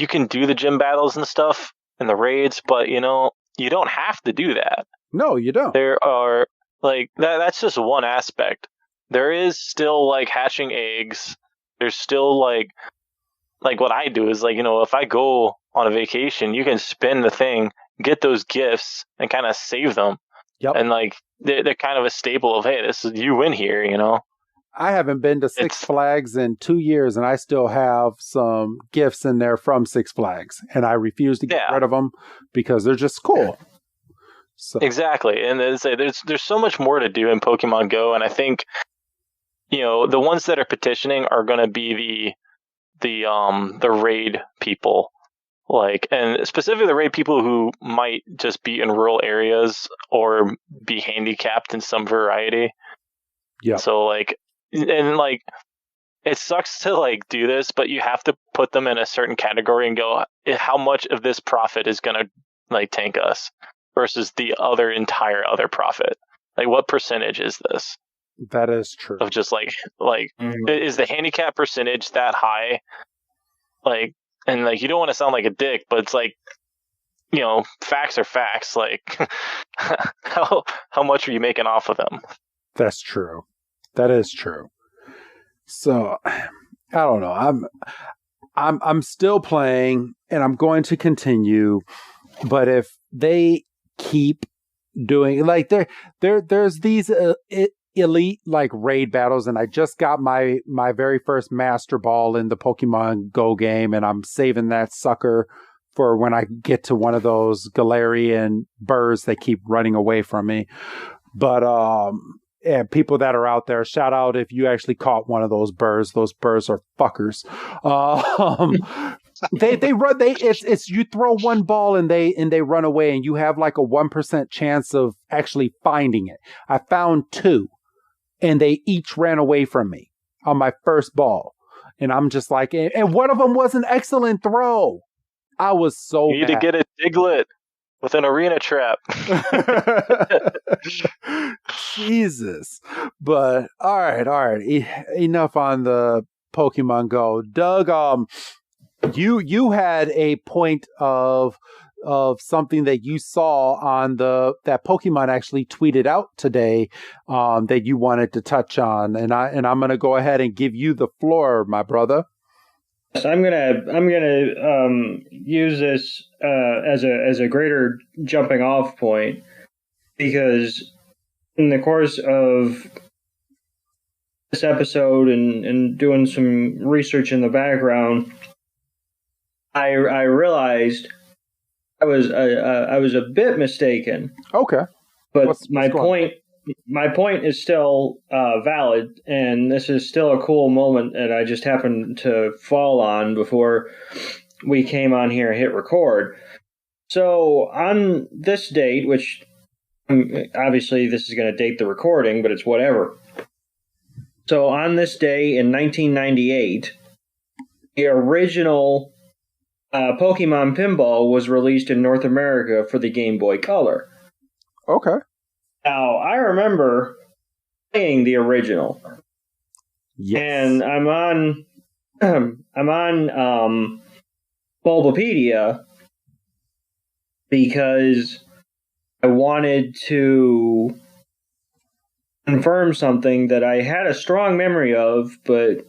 can do the gym battles and stuff and the raids, but you don't have to do that. No, you don't. There are that's just one aspect. There is still hatching eggs. There's still like what I do is if I go on a vacation, you can spin the thing, get those gifts, and kind of save them. Yep. And they're kind of a staple of, hey, this is, you win here, I haven't been to Six Flags in 2 years, and I still have some gifts in there from Six Flags, and I refuse to get rid of them because they're just cool. So. Exactly, and there's so much more to do in Pokemon Go, and I think the ones that are petitioning are going to be the raid people, and specifically the raid people who might just be in rural areas or be handicapped in some variety. Yeah. So it sucks to do this, but you have to put them in a certain category and go, how much of this profit is going to tank us versus the entire other profit? Like, what percentage is this? That is true. Of just is the handicap percentage that high? And you don't want to sound like a dick, but it's facts are facts. How much are you making off of them? That's true. That is true. So, I don't know. I'm still playing, and I'm going to continue. But if they keep doing there's these elite raid battles, and I just got my very first Master Ball in the Pokemon Go game, and I'm saving that sucker for when I get to one of those Galarian burrs that keep running away from me. But and people that are out there, shout out if you actually caught one of those burrs. Those burrs are fuckers. They run. It's you throw one ball and they run away, and you have a 1% chance of actually finding it. I found 2, and they each ran away from me on my first ball, and I'm just and one of them was an excellent throw. I was so you need mad. To get a Diglett with an arena trap. Jesus. But all right. Enough on the Pokemon Go. Doug, you had a point of something that you saw on that Pokemon actually tweeted out today that you wanted to touch on, and I'm going to go ahead and give you the floor, my brother. So I'm gonna use this as a greater jumping off point, because in the course of this episode and doing some research in the background, I realized I was a bit mistaken. Okay, but my point is still valid, and this is still a cool moment that I just happened to fall on before we came on here and hit record. So on this date, which obviously this is going to date the recording, but it's whatever. So on this day in 1998, the original Pokemon Pinball was released in North America for the Game Boy Color. Okay. Now, I remember playing the original. Yes. And I'm on Bulbapedia because I wanted to confirm something that I had a strong memory of, but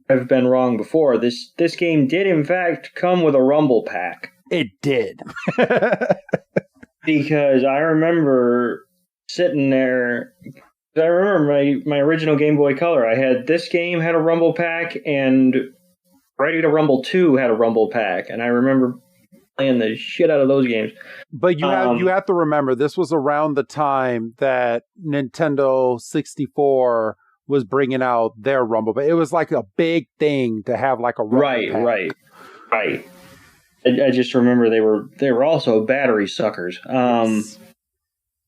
I've been wrong before. This game did in fact come with a Rumble Pack. It did. Because I remember sitting there. I remember my original Game Boy Color. I had this game had a Rumble Pack, and Ready to Rumble 2 had a Rumble Pack, and I remember playing the shit out of those games. But you have to remember, this was around the time that Nintendo 64 was bringing out their Rumble Pack. It was like a big thing to have like a Rumble Pack. Right. I just remember they were also battery suckers. Yes.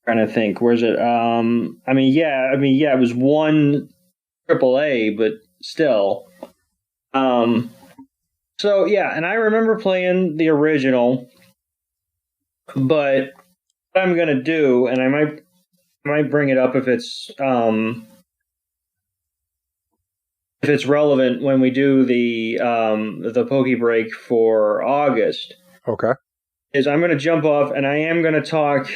Trying to think, where's it? It was one AAA, but still. So yeah, and I remember playing the original, but what I'm gonna do, and I might bring it up if it's relevant when we do the PokeBreak for August. Okay. Is I'm gonna jump off and I am gonna talk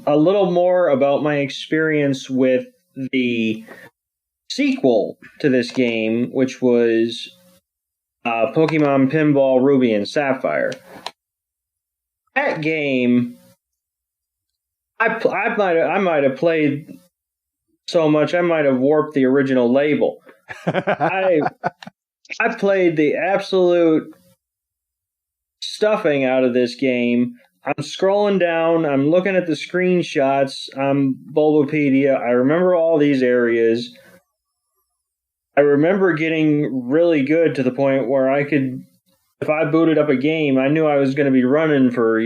a little more about my experience with the sequel to this game, which was Pokemon Pinball Ruby and Sapphire. That game, I might have played so much I might have warped the original label. I played the absolute stuffing out of this game. I'm scrolling down. I'm looking at the screenshots. I'm Bulbapedia. I remember all these areas. I remember getting really good to the point where I could, if I booted up a game, I knew I was going to be running for,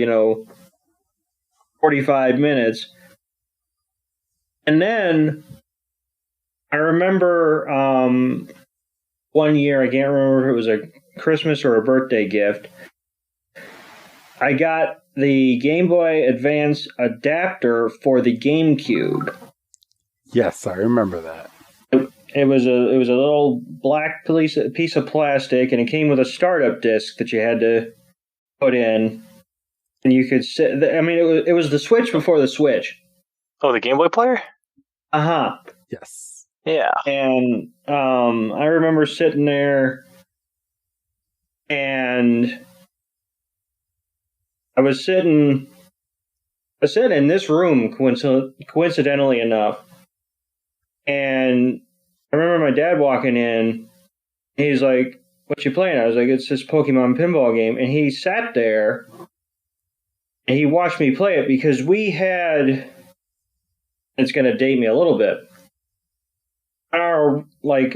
45 minutes. And then I remember one year, I can't remember if it was a Christmas or a birthday gift, I got the Game Boy Advance adapter for the GameCube. Yes, I remember that. It was a little black piece of plastic, and it came with a startup disc that you had to put in, and you could sit. I mean, it was the Switch before the Switch. Oh, the Game Boy player? Yes. Yeah. And I remember sitting there, and I was sitting in this room, coincidentally enough, and I remember my dad walking in. He's like, "What you playing?" I was like, "It's this Pokemon pinball game." And he sat there and he watched me play it because we had. It's going to date me a little bit. Our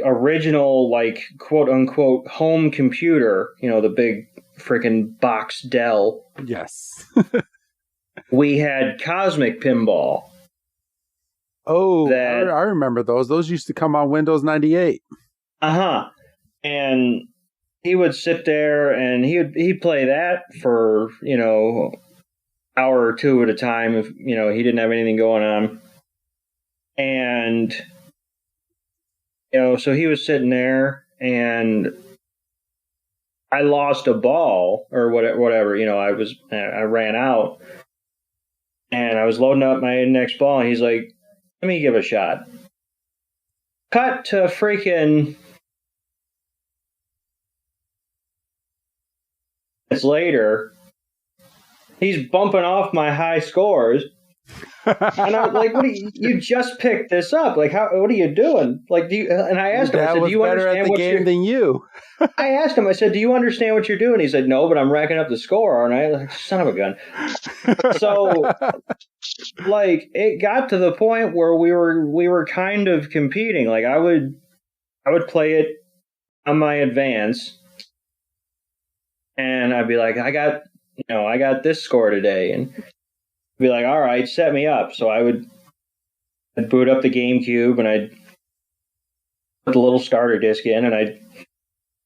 original quote unquote home computer, the big freaking box Dell. Yes. We had Cosmic Pinball. Oh, I remember those. Those used to come on Windows 98. And he would sit there and he'd play that for, hour or two at a time if, he didn't have anything going on. And, so he was sitting there and I lost a ball or whatever, I ran out and I was loading up my next ball and he's like, "Let me give it a shot." Cut to freaking minutes later, he's bumping off my high scores. And I'm like, "What? You just picked this up? Like, what are you doing? Like, And I asked him, I said, "Do you understand what you're than you?" I asked him, I said, "Do you understand what you're doing?" He said, "No, but I'm racking up the score, aren't I?" Like, son of a gun. So, it got to the point where we were kind of competing. Like, I would play it on my Advance, and I'd be like, I got this score today, and be like, "All right, set me up." So I'd boot up the GameCube and I'd put the little starter disc in and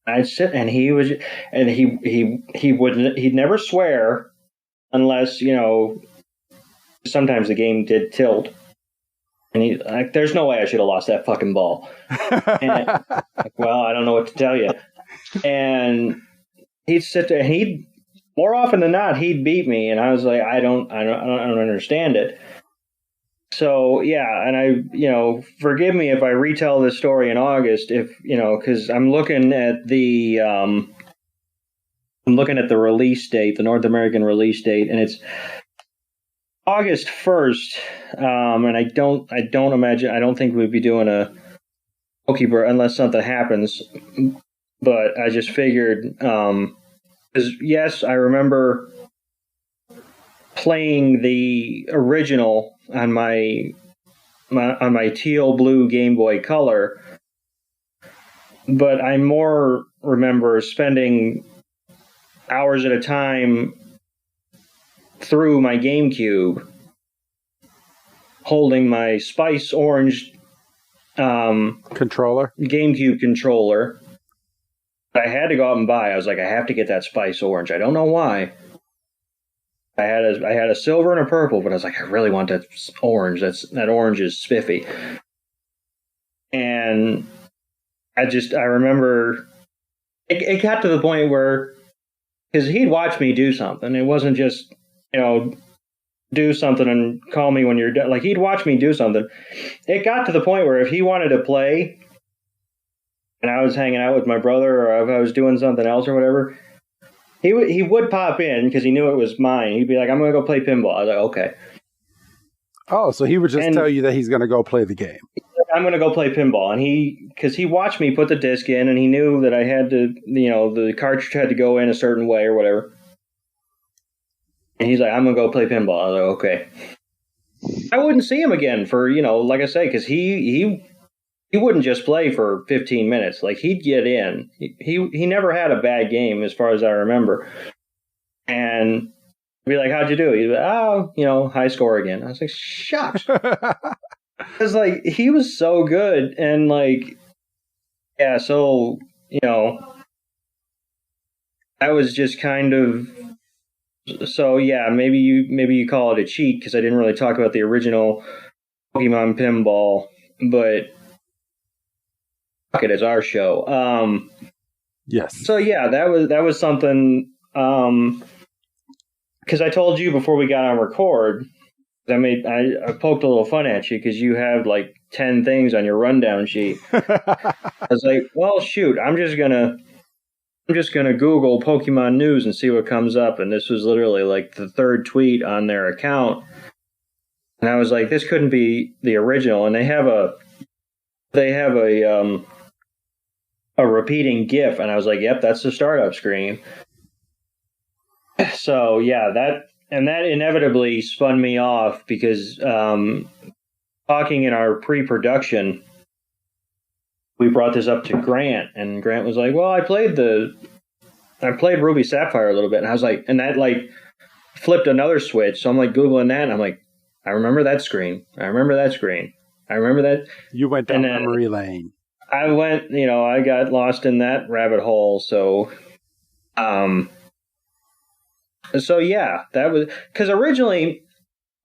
I'd sit and he'd never swear unless, sometimes the game did tilt. And he like, there's no way I should have lost that fucking ball. And like, well, I don't know what to tell you. And he'd sit there, and more often than not, he'd beat me, and I was like, I don't understand it. So yeah, and I, forgive me if I retell this story in August, because I'm looking at the release date, the North American release date, and it's August 1st, and I don't think we'd be doing a PokeBreak unless something happens. But I just figured, because yes, I remember playing the original on my teal blue Game Boy Color, but I more remember spending hours at a time through my GameCube, holding my Spice Orange controller, GameCube controller. I had to go out and buy. I was like, I have to get that Spice Orange. I don't know why. I had a silver and a purple, but I was like, I really want that orange. That orange is spiffy. And I remember it got to the point where, because he'd watch me do something. It wasn't just, do something and call me when you're done. Like, he'd watch me do something. It got to the point where if he wanted to play and I was hanging out with my brother, or if I was doing something else or whatever, he would pop in because he knew it was mine. He'd be like, I'm going to go play pinball. I was like, okay. Oh, so he would just tell you that he's going to go play the game. I'm going to go play pinball. And because he watched me put the disc in, and he knew that I had to, the cartridge had to go in a certain way or whatever. And he's like, I'm going to go play pinball. I was like, okay. I wouldn't see him again for, like I say, because he wouldn't just play for 15 minutes. Like, he'd get in. He never had a bad game as far as I remember. And I'd be like, how'd you do? He'd be like, high score again. I was like, shucks. Because, like, he was so good. And, like, yeah, so, I was just kind of... So, yeah, maybe you call it a cheat, because I didn't really talk about the original Pokemon Pinball, but fuck it, it's our show. Yes. So, yeah, that was something, because I told you before we got on record, I poked a little fun at you because you have like 10 things on your rundown sheet. I was like, well, shoot, I'm just gonna Google Pokemon news and see what comes up. And this was literally like the third tweet on their account. And I was like, this couldn't be the original. And they have a repeating GIF. And I was like, yep, that's the startup screen. So yeah, that inevitably spun me off because talking in our pre-production, we brought this up to Grant, and Grant was like, well, I played Ruby Sapphire a little bit. And I was like, and that like flipped another switch. So I'm like Googling that, and I'm like, I remember that screen. I remember that. You went down memory lane. I went, I got lost in that rabbit hole. So, yeah, that was, because originally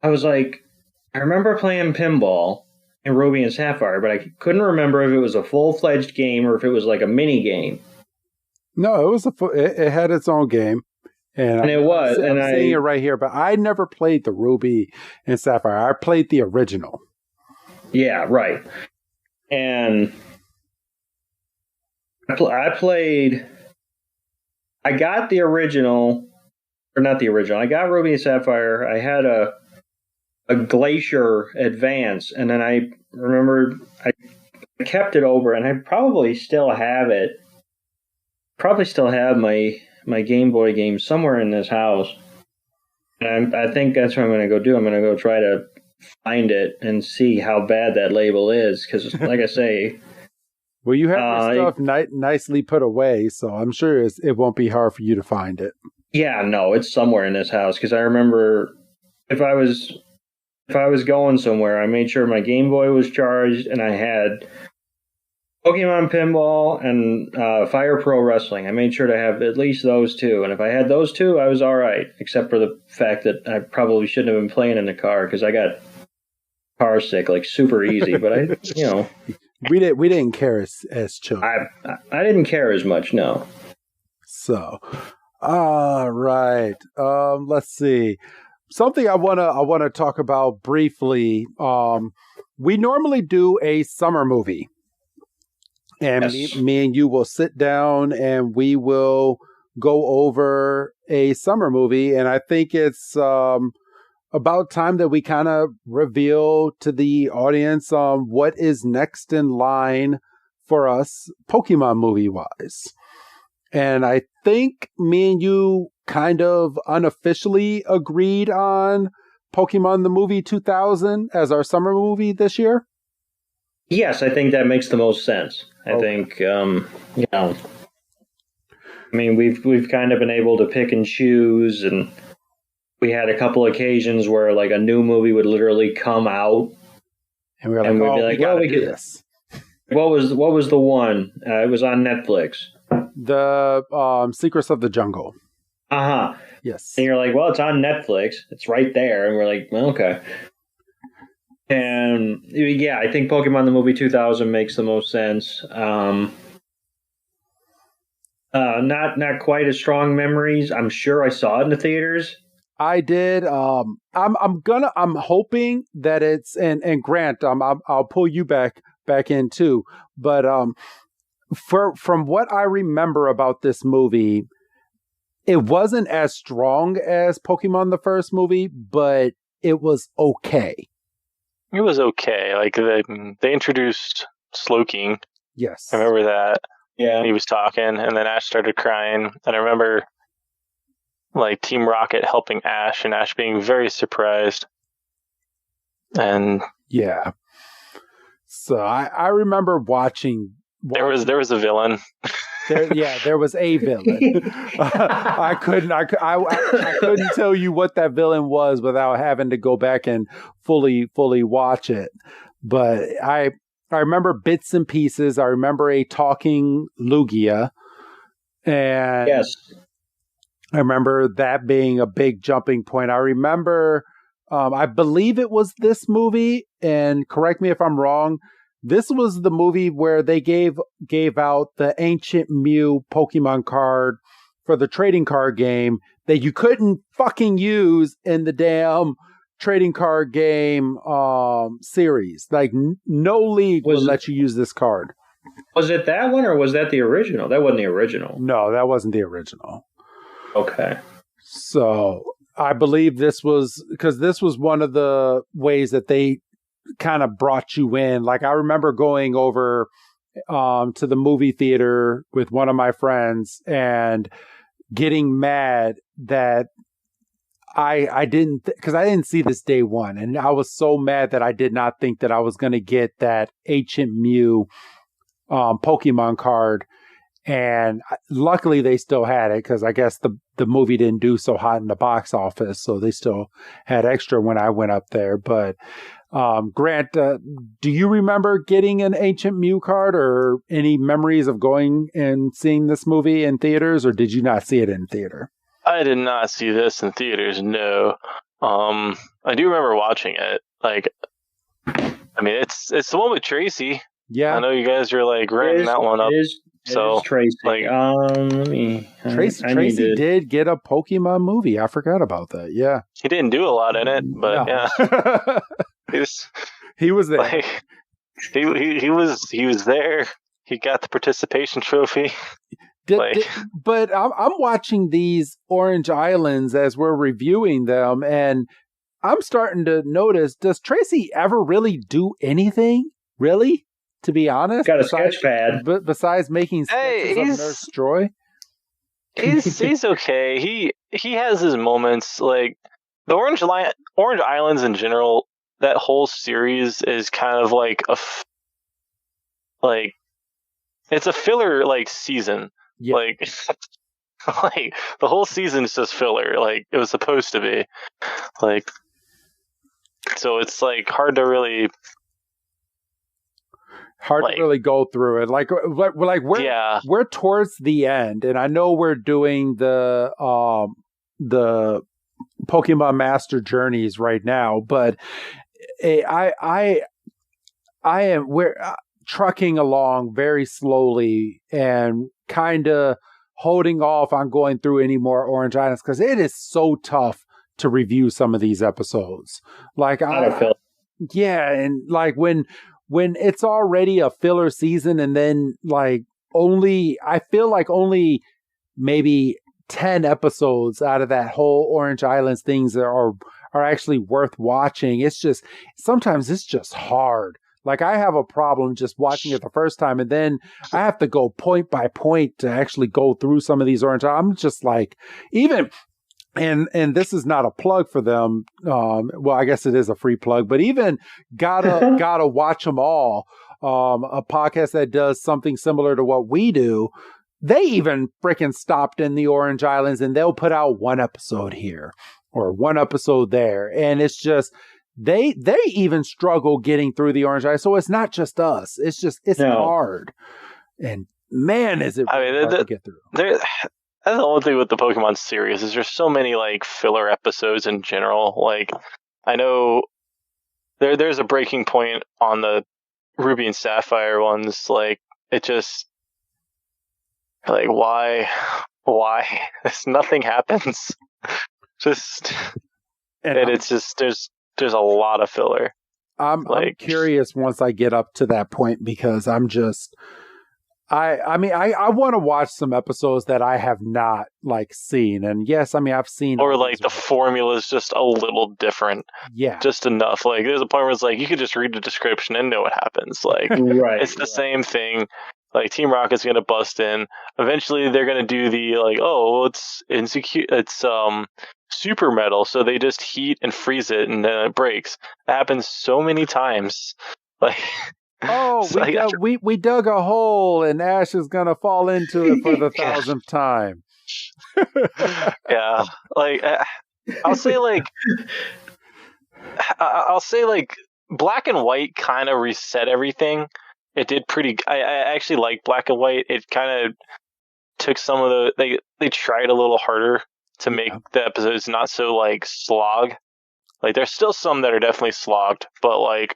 I was like, I remember playing pinball in Ruby and Sapphire, but I couldn't remember if it was a full-fledged game or if it was like a mini game. No, it was it had its own game, and it was. I'm seeing it right here, but I never played the Ruby and Sapphire. I played the original. Yeah, right. And I got the original, or not the original. I got Ruby and Sapphire. I had a Glacier Advance, and then I remembered I kept it over, and I probably still have it. Probably still have my Game Boy game somewhere in this house. And I think that's what I'm going to go do. I'm going to go try to find it and see how bad that label is, because, like I say... Well, you have your stuff nicely put away, so I'm sure it won't be hard for you to find it. Yeah, no, it's somewhere in this house, because I remember if I was going somewhere, I made sure my Game Boy was charged, and I had Pokemon Pinball and Fire Pro Wrestling. I made sure to have at least those two. And if I had those two, I was all right. Except for the fact that I probably shouldn't have been playing in the car because I got car sick like super easy. But we didn't care as children. I didn't care as much, no. So, all right. Let's see. Something I wanna talk about briefly. We normally do a summer movie. And yes. me and you will sit down and we will go over a summer movie. And I think it's about time that we kind of reveal to the audience what is next in line for us Pokemon movie-wise. And I think me and you kind of unofficially agreed on Pokemon the Movie 2000 as our summer movie this year. Yes, I think that makes the most sense. I think, I mean, we've kind of been able to pick and choose, and we had a couple occasions where like a new movie would literally come out, and we were like, we'd be like, well, we could this. What was the one? It was on Netflix. The Secrets of the Jungle. Yes. And you're like, well, it's on Netflix. It's right there, and we're like, well, okay. And yeah, I think Pokemon the Movie 2000 makes the most sense. Not quite as strong memories. I'm sure I saw it in the theaters. I did. I'm hoping that it's and Grant. I'll pull you back in too. But from what I remember about this movie, it wasn't as strong as Pokemon the first movie, but it was okay. It was okay. Like they introduced Slowking. Yes, I remember that. Yeah, he was talking, and then Ash started crying. And I remember like Team Rocket helping Ash, and Ash being very surprised. And yeah, so I remember watching. There was a villain. There was a villain. I couldn't tell you what that villain was without having to go back and fully watch it. But I remember bits and pieces. I remember a talking Lugia, and yes, I remember that being a big jumping point. I remember, I believe it was this movie, and correct me if I'm wrong. This was the movie where they gave out the Ancient Mew Pokemon card for the trading card game that you couldn't fucking use in the damn trading card game series. Like no league would let you use this card. Was it that one or was that the original? That wasn't the original. No, that wasn't the original. Okay. So I believe this was one of the ways that they kind of brought you in. Like I remember going over to the movie theater with one of my friends and getting mad that I didn't, because I didn't see this day one, and I was so mad that I did not think that I was going to get that Ancient Mew Pokemon card. And luckily they still had it, because I guess the movie didn't do so hot in the box office, so they still had extra when I went up there. But Grant, do you remember getting an Ancient Mew card or any memories of going and seeing this movie in theaters, or did you not see it in theater? I did not see this in theaters, no. I do remember watching it. Like, I mean, it's the one with Tracy. Yeah. I know you guys are like writing that one up. It is Tracy. Like, Tracy did get a Pokemon movie. I forgot about that. Yeah. He didn't do a lot in it, but yeah. He was there. Like, he was there. He got the participation trophy. But I'm watching these Orange Islands as we're reviewing them, and I'm starting to notice, does Tracy ever really do anything? Really? To be honest? Got a sketch pad. Besides making sketches of Nurse Joy? He's okay. He has his moments. Like, the Orange Islands in general, that whole series is kind of like it's a filler like season. Yeah. Like the whole season is just filler. Like it was supposed to be. Like, so it's like hard to really hard to really go through it. Like we're towards the end, and I know we're doing the Pokemon Master Journeys right now, but we're trucking along very slowly and kind of holding off on going through any more Orange Islands because it is so tough to review some of these episodes. Like and like when it's already a filler season, and then like I feel like only maybe 10 episodes out of that whole Orange Islands things that are actually worth watching. It's just sometimes it's just hard. Like I have a problem just watching it the first time, and then I have to go point by point to actually go through some of these Orange. I'm just like, even, and this is not a plug for them. Well, I guess it is a free plug, but even gotta watch them all. A podcast that does something similar to what we do. They even freaking stopped in the Orange Islands, and they'll put out one episode here or one episode there, and it's just. They even struggle getting through the Orange Islands. So it's not just us. It's hard. And man, is it hard to get through. That's the only thing with the Pokemon series is there's so many like filler episodes in general. Like I know there's a breaking point on the Ruby and Sapphire ones. Like it just like why nothing happens. It's just there's a lot of filler. I'm curious once I get up to that point because I'm just, I mean, I want to watch some episodes that I have not like seen. And yes, I mean, I've seen. Or like the formula is just a little different. Yeah. Just enough. Like there's a point where it's like, you could just read the description and know what happens. Like it's the same thing. Like Team Rocket's going to bust in. Eventually they're going to do the like, oh, well, it's super metal, so they just heat and freeze it and then it breaks. That happens so many times. Like we dug a hole and Ash is going to fall into it for the 1,000th time. Yeah. Like I'll say like Black and White kind of reset everything. It did pretty. I actually like Black and White. It kind of took some of the. They tried a little harder to make the episodes not so like slog. Like there's still some that are definitely slogged, but like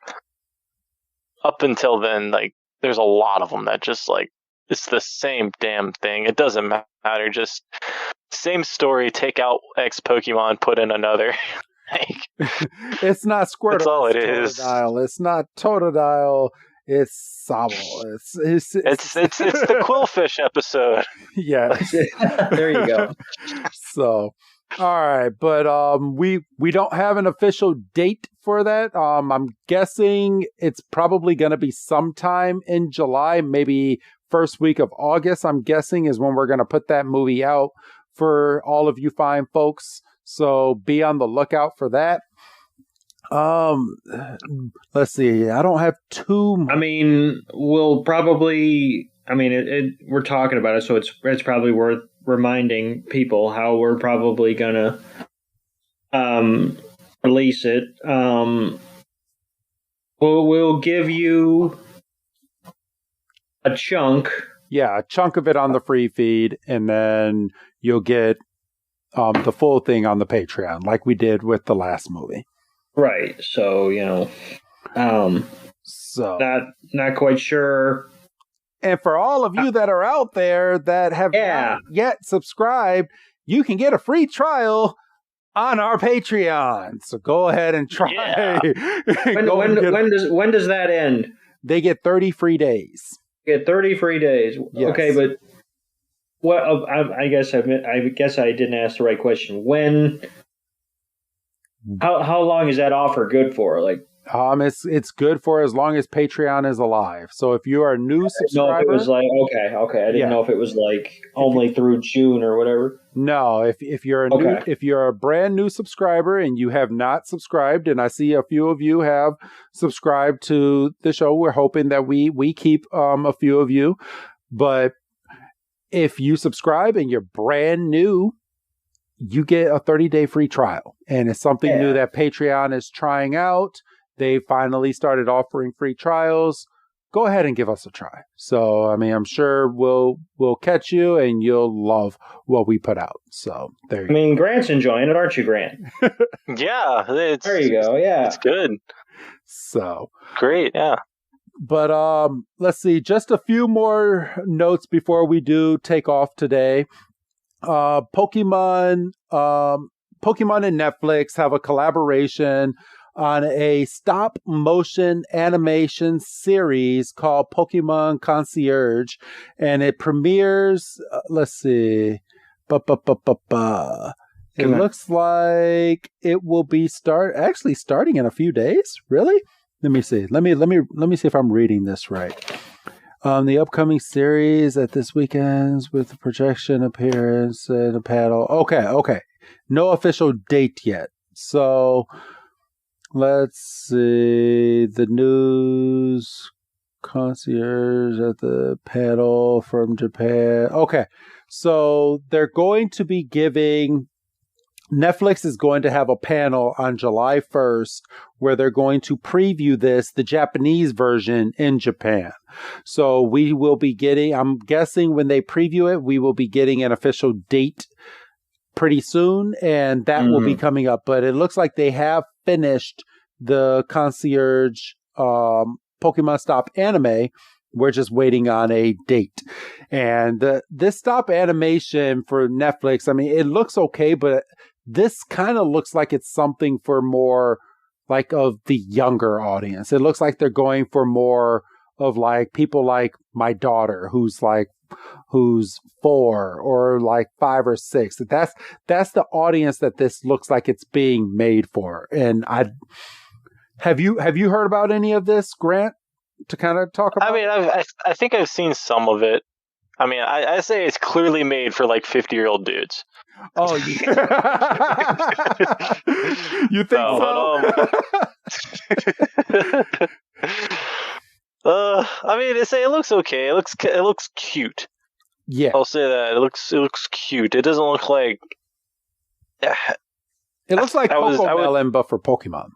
up until then, like there's a lot of them that just like it's the same damn thing. It doesn't matter. Just same story. Take out X Pokemon, put in another. Like, it's not Squirtle. That's all it is. It's not Totodile. It's Sobble. It's the Quillfish episode. Yeah. There you go. So, all right, but we don't have an official date for that. I'm guessing it's probably going to be sometime in July, maybe first week of August. I'm guessing is when we're going to put that movie out for all of you fine folks. So be on the lookout for that. Let's see. I don't have too much. I mean, we'll probably. I mean, we're talking about it, so it's probably worth reminding people how we're probably gonna release it. We'll give you a chunk. Yeah, a chunk of it on the free feed, and then you'll get the full thing on the Patreon, like we did with the last movie. Right. So, not quite sure. And for all of you that are out there that have not yet subscribed, you can get a free trial on our Patreon. So go ahead and try. Yeah. When does that end? They get 30 free days. Get 30 free days. Yes. Okay, but what? I guess I didn't ask the right question. When? How long is that offer good for? Like, it's good for as long as Patreon is alive. So if you are a new subscriber, no, if it was like okay, I didn't know if it was like only through June or whatever. No, if you're if you're a brand new subscriber and you have not subscribed, and I see a few of you have subscribed to the show, we're hoping that we keep a few of you. But if you subscribe and you're brand new, you get a 30-day free trial. And it's something new that Patreon is trying out. They finally started offering free trials. go ahead and give us a try. So, I mean, I'm sure we'll catch you and you'll love what we put out. So, there you go. I mean, Grant's enjoying it, aren't you, Grant? Yeah. There you go. Yeah. It's good. So. Great. Yeah. But let's see, just a few more notes before we do take off today. Pokemon and Netflix have a collaboration on a stop motion animation series called Pokemon Concierge, and it premieres. Let's see, it looks like it will be starting in a few days. Really? Let me see. Let me see if I'm reading this right. The upcoming series at this weekend's with the projection appearance and a panel. Okay. No official date yet. So let's see. The news concierge at the panel from Japan. Okay. So they're going to be giving Netflix is going to have a panel on July 1st where they're going to preview the Japanese version in Japan. So we will be getting, I'm guessing when they preview it, we will be getting an official date pretty soon, and that will be coming up. But it looks like they have finished the Concierge Pokemon Stop anime. We're just waiting on a date. And this stop animation for Netflix, I mean, it looks okay, but this kind of looks like it's something for more like of the younger audience. It looks like they're going for more of like people like my daughter who's 4 or like 5 or 6. That's the audience that this looks like it's being made for. And have you heard about any of this, Grant, to kind of talk about? I mean, I think I've seen some of it. I mean, I say it's clearly made for like 50-year-old dudes. Oh, yeah. You think so? I mean, it looks okay. It looks cute. Yeah, I'll say that. It looks cute. It doesn't look like. It looks like Cocomelon, but for Pokemon.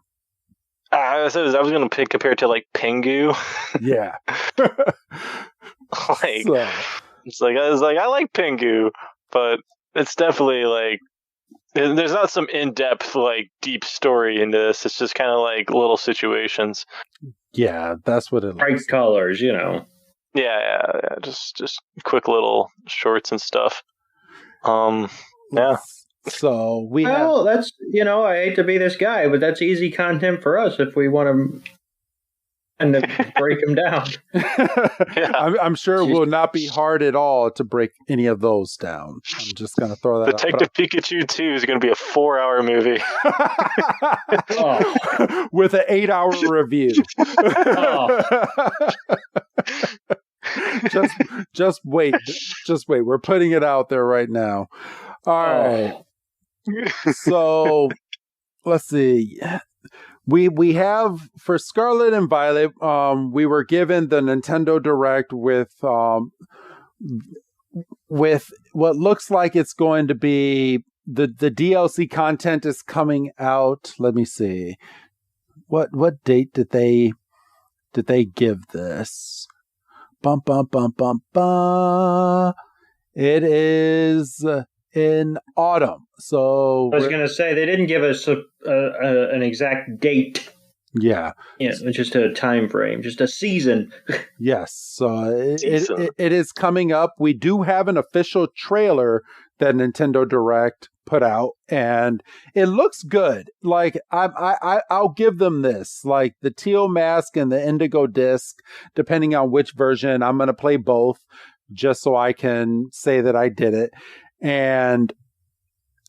I was going to compare it to like Pingu. Yeah. It's like I like Pingu, but it's definitely like there's not some in-depth like deep story into this. It's just kind of like little situations. Yeah, that's what it looks. Bright colors, you know. Yeah. Just quick little shorts and stuff. Yeah. So that's, I hate to be this guy, but that's easy content for us if we want to and to break them down. Yeah. I'm sure it will not be hard at all to break any of those down. I'm just going to throw that out. Detective Pikachu 2 is going to be a 4-hour movie. With an 8-hour review. Just wait. Just wait. We're putting it out there right now. All right. So let's see. We have for Scarlet and Violet, we were given the Nintendo Direct with what looks like it's going to be the DLC content is coming out. Let me see. What date did they give this? Bum bum bum bum bum. It is in autumn. So I was going to say they didn't give us an exact date. Yeah. Just a time frame, just a season. Yes. So it is coming up. We do have an official trailer that Nintendo Direct put out, and it looks good. Like I'll give them this. Like the teal mask and the indigo disc, depending on which version, I'm going to play both just so I can say that I did it. And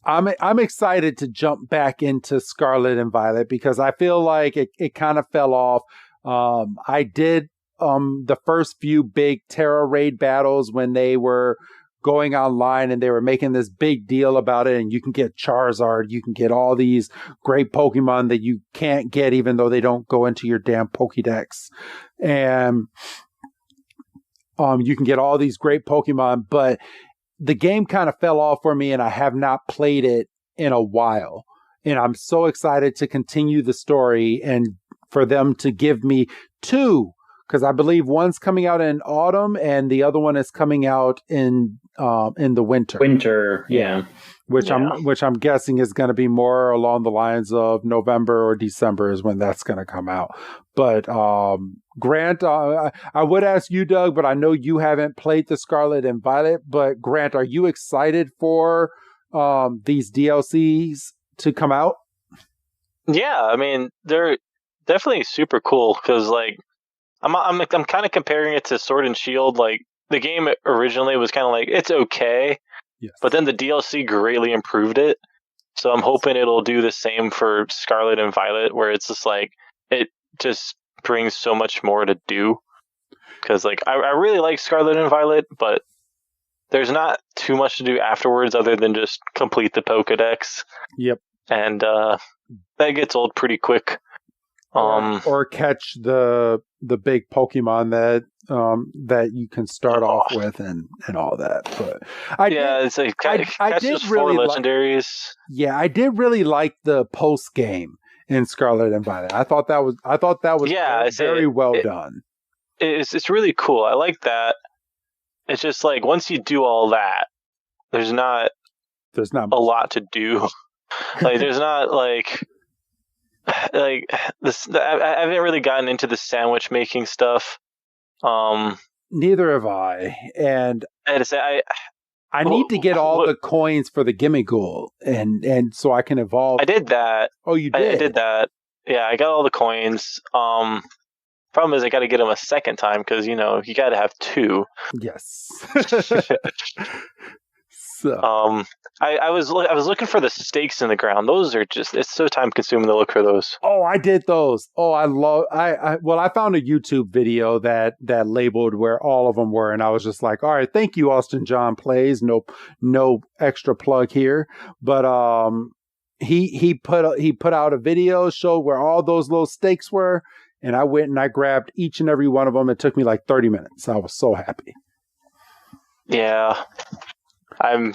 I'm excited to jump back into Scarlet and Violet because I feel like it kind of fell off. I did the first few big Terra raid battles when they were going online and they were making this big deal about it, and you can get Charizard, you can get all these great Pokemon that you can't get even though they don't go into your damn Pokédex. And you can get all these great Pokemon, but the game kind of fell off for me and I have not played it in a while. And I'm so excited to continue the story and for them to give me 2 because I believe one's coming out in autumn and the other one is coming out in the winter. Which I'm guessing is going to be more along the lines of November or December is when that's going to come out. But Grant, I would ask you, Doug, but I know you haven't played the Scarlet and Violet. But Grant, are you excited for these DLCs to come out? Yeah, I mean they're definitely super cool because like I'm kind of comparing it to Sword and Shield. Like the game originally was kind of like it's okay. Yes. But then the DLC greatly improved it. So I'm hoping it'll do the same for Scarlet and Violet, where it's just like, it just brings so much more to do. Because like, I really like Scarlet and Violet, but there's not too much to do afterwards other than just complete the Pokedex. Yep. And that gets old pretty quick. Or catch the big Pokemon that you can start off with and all that. But I did really legendaries. I did really like the post game in Scarlet and Violet. I thought that was very well done. It's really cool. I like that. It's just like once you do all that, there's not a lot to do. Like there's not like this. I haven't really gotten into the sandwich making stuff. Neither have I, and I had to say I need to get all the coins for the Gimmighoul, and so I can evolve. I did that. Oh, you did? I did that. Yeah, I got all the coins. Problem is I got to get them a second time because you got to have two. Yes. So. I was looking for the stakes in the ground. Those are it's so time consuming to look for those. Oh, I did those. Oh, I found a YouTube video that labeled where all of them were, and I was just like, all right, thank you, Austin John Plays. No extra plug here, but he put out a video, showed where all those little stakes were, and I went and I grabbed each and every one of them. It took me like 30 minutes. I was so happy. Yeah. I'm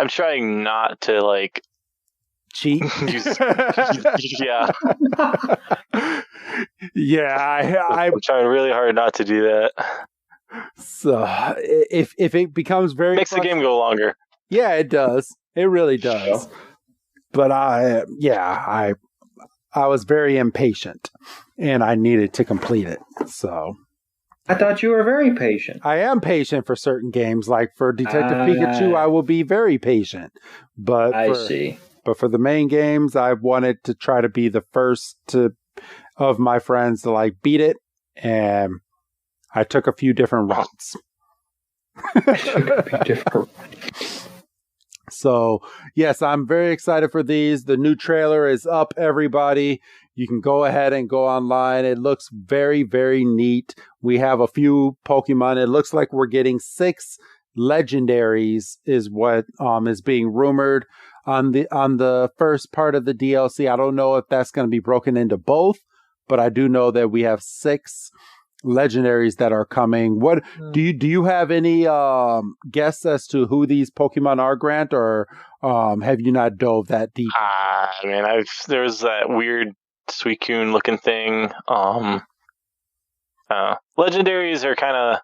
trying not to like cheat. Yeah. Yeah, I'm trying really hard not to do that. So if it becomes very makes the game go longer. Yeah, it does. It really does. Sure. But I was very impatient and I needed to complete it. So I thought you were very patient. I am patient for certain games, like for Detective Pikachu. I will be very patient. But I see. But for the main games, I wanted to try to be the first of my friends to like beat it, and I took a few different routes. So yes, I'm very excited for these. The new trailer is up, everybody. You can go ahead and go online. It looks very, very neat. We have a few Pokemon. It looks like we're getting 6 legendaries is what is being rumored on the first part of the DLC. I don't know if that's going to be broken into both, but I do know that we have 6 legendaries that are coming. What do you have any guess as to who these Pokemon are, Grant, or have you not dove that deep? I mean, there was that weird Suicune looking thing. Legendaries are kind of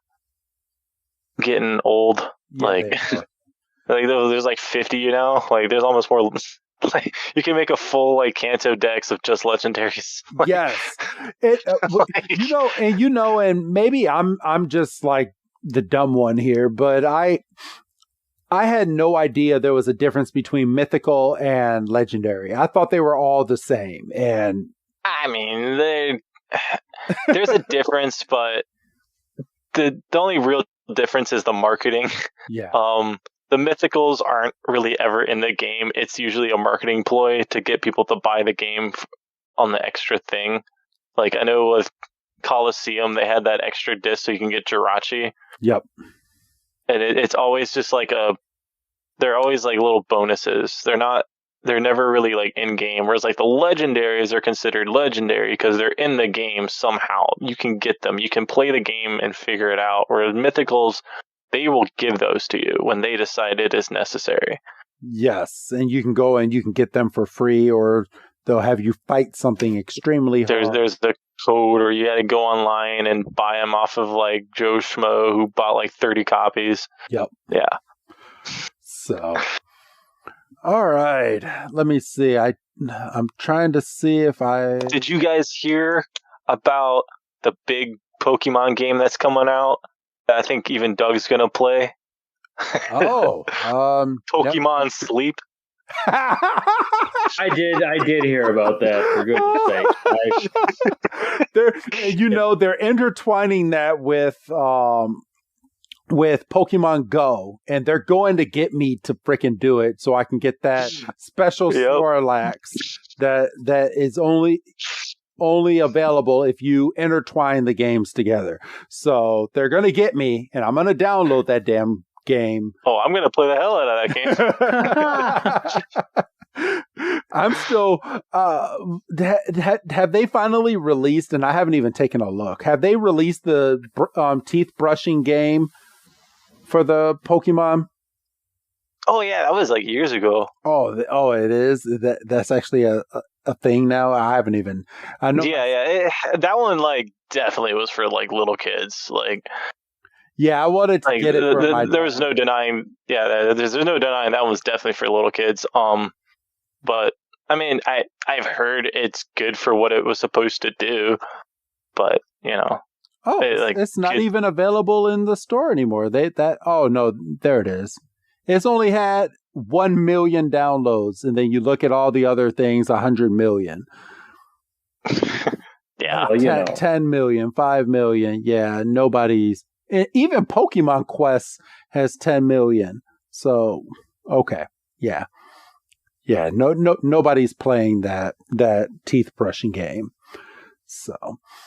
getting old. Yeah, like there's like 50, like there's almost more. Like you can make a full like Kanto dex of just legendaries. Like, yes, and maybe I'm just like the dumb one here, but I had no idea there was a difference between mythical and legendary. I thought they were all the same. And I mean, there's a difference, but the only real difference is the marketing. Yeah. The mythicals aren't really ever in the game. It's usually a marketing ploy to get people to buy the game on the extra thing. Like I know with Colosseum, they had that extra disc so you can get Jirachi. Yep. And it's always just like they're always like little bonuses. They're never really like in game. Whereas like the legendaries are considered legendary because they're in the game somehow. You can get them. You can play the game and figure it out. Whereas mythicals, they will give those to you when they decide it is necessary. Yes, and you can go and you can get them for free, or they'll have you fight something extremely hard. There's the code, or you had to go online and buy them off of like Joe Schmo who bought like 30 copies. Yep. Yeah. So, all right. Let me see. I'm trying to see if I... Did you guys hear about the big Pokemon game that's coming out? I think even Doug's gonna play. Oh, Pokemon Sleep. I did hear about that, for goodness sake. They're intertwining that with Pokemon Go, and they're going to get me to freaking do it so I can get that special Snorlax that is only available if you intertwine the games together. So they're going to get me, and I'm going to download that damn game. Oh, I'm going to play the hell out of that game. I'm still have they finally released, and I haven't even taken a look, have they released the teeth brushing game for the Pokemon? Oh yeah, that was like years ago. Oh, it is. That's actually a thing now. I haven't even. I know. Yeah. That one like definitely was for like little kids. Like, yeah, I wanted to get it. For my there was no denying. Yeah, there's no denying that one was definitely for little kids. But I mean, I've heard it's good for what it was supposed to do. But oh, it's not even available in the store anymore. Oh no, there it is. It's only had 1 million downloads, and then you look at all the other things, 100 million. Yeah. 10 million, 5 million. Yeah, nobody's... Even Pokemon Quest has 10 million. So, okay. Yeah. Yeah, nobody's playing that teeth brushing game. So...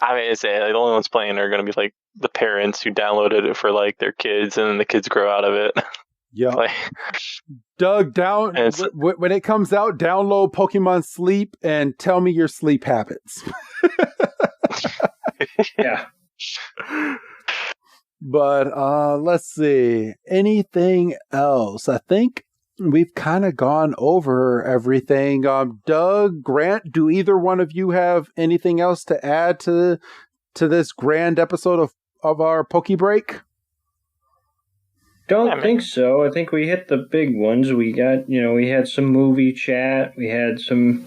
I mean, the only ones playing are going to be like the parents who downloaded it for like their kids, and then the kids grow out of it. Yeah, Doug, when it comes out, download Pokemon Sleep and tell me your sleep habits. Yeah. But let's see. Anything else? I think we've kind of gone over everything. Doug, Grant, do either one of you have anything else to add to this grand episode of our PokeBreak? Don't think so. I think we hit the big ones. We got, we had some movie chat. We had some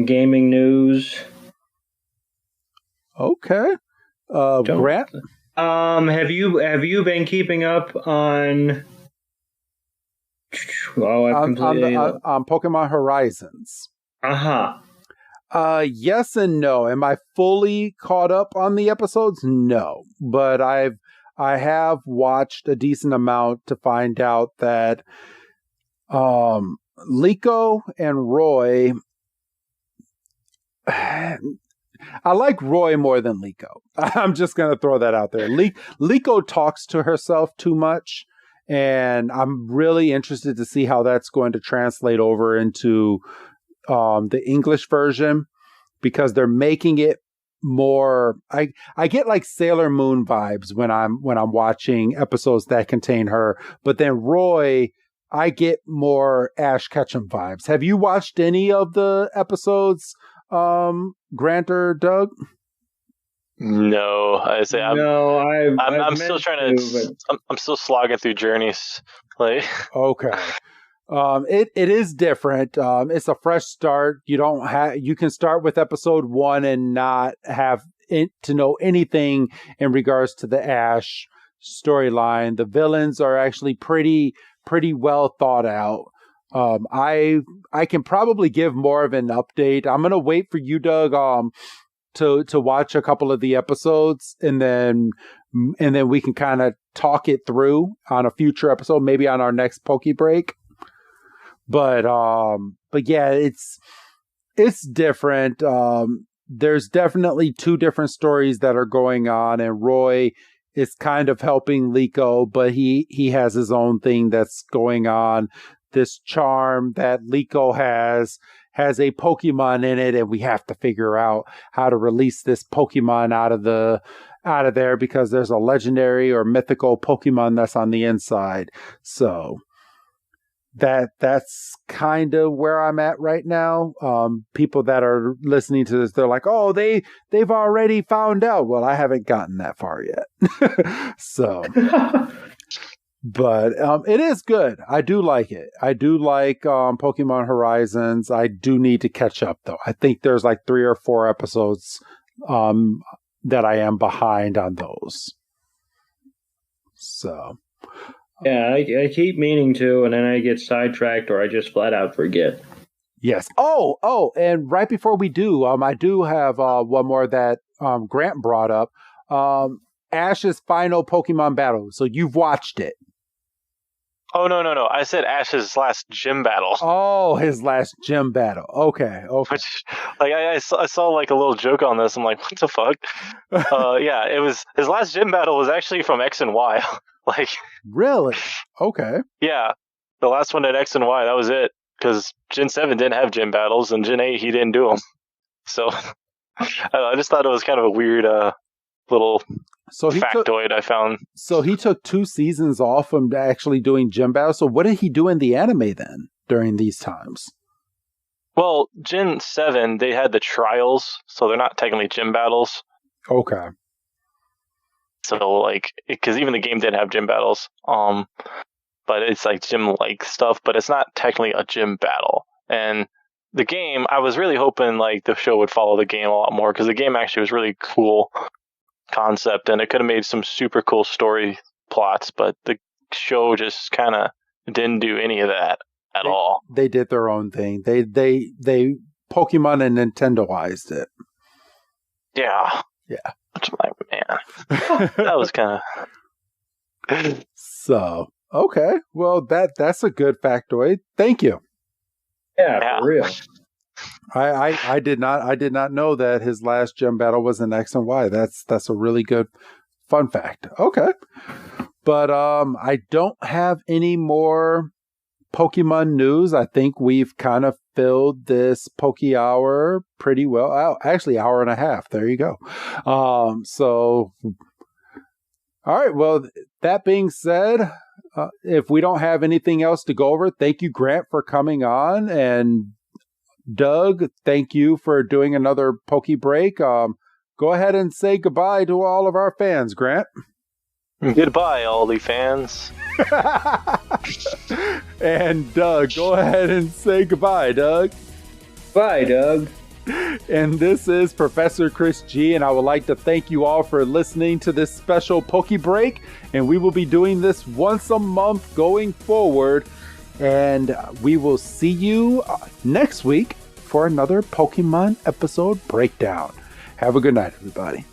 gaming news. Okay. Grant? Have you been keeping up on? On Pokemon Horizons? Yes and no. Am I fully caught up on the episodes? No, but I have watched a decent amount to find out that Liko and Roy... I like Roy more than Liko. I'm just going to throw that out there. Liko talks to herself too much, and I'm really interested to see how that's going to translate over into the English version, because they're making it more... I get like Sailor Moon vibes when I'm watching episodes that contain her, but then Roy, I get more Ash Ketchum vibes. Have you watched any of the episodes, Grant or Doug? No, I'm still trying to. but... I'm still slogging through journeys. Like, okay. It is different. It's a fresh start. You can start with episode 1 and not have to know anything in regards to the Ash storyline. The villains are actually pretty well thought out. I can probably give more of an update. I'm gonna wait for you, Doug, to watch a couple of the episodes, and then we can kind of talk it through on a future episode, maybe on our next PokeBreak. But yeah, it's different. There's definitely 2 different stories that are going on, and Roy is kind of helping Liko, but he has his own thing that's going on. This charm that Liko has a Pokemon in it, and we have to figure out how to release this Pokemon out of there, because there's a legendary or mythical Pokemon that's on the inside. So that's kind of where I'm at right now. People that are listening to this, they're like, oh, they've already found out. Well, I haven't gotten that far yet. So, but it is good. I do like it. I do like Pokemon Horizons. I do need to catch up, though. I think there's like 3 or 4 episodes that I am behind on those. So... Yeah, I keep meaning to, and then I get sidetracked or I just flat out forget. Yes. Oh, and right before we do, I do have one more that Grant brought up. Ash's final Pokemon battle. So you've watched it. Oh, no. I said Ash's last gym battle. Oh, his last gym battle. Okay. Which, like, I saw like a little joke on this. I'm like, what the fuck? Yeah, it was his last gym battle was actually from X and Y. Like, really? Okay. Yeah, the last one at X and Y, that was it. Because Gen 7 didn't have gym battles, and Gen 8 he didn't do them. So I just thought it was kind of a weird little factoid I found. So he took 2 seasons off from actually doing gym battles. So what did he do in the anime then during these times? Well, Gen 7 they had the trials, so they're not technically gym battles. Okay. So, like, because even the game didn't have gym battles, but it's like gym-like stuff, but it's not technically a gym battle. And the game, I was really hoping, like, the show would follow the game a lot more, because the game actually was really cool concept, and it could have made some super cool story plots, but the show just kind of didn't do any of that at all. They did their own thing. They Pokemon and Nintendoized it. Yeah. That's like, man, that was kind of. So, okay. Well, that's a good factoid. Thank you. Yeah, for real. I did not know that his last gym battle was in X and Y. That's a really good fun fact. Okay. But I don't have any more Pokemon news. I think we've kind of filled this Poke Hour pretty well. Oh, actually, hour and a half. There you go. So, all right. Well, that being said, if we don't have anything else to go over, thank you, Grant, for coming on. And Doug, thank you for doing another PokeBreak. Go ahead and say goodbye to all of our fans, Grant. Goodbye, all the fans. And Doug, go ahead and say goodbye, Doug. Bye, Doug. And this is Professor Chris G, and I would like to thank you all for listening to this special PokeBreak. And we will be doing this once a month going forward. And we will see you next week for another Pokemon episode breakdown. Have a good night, everybody.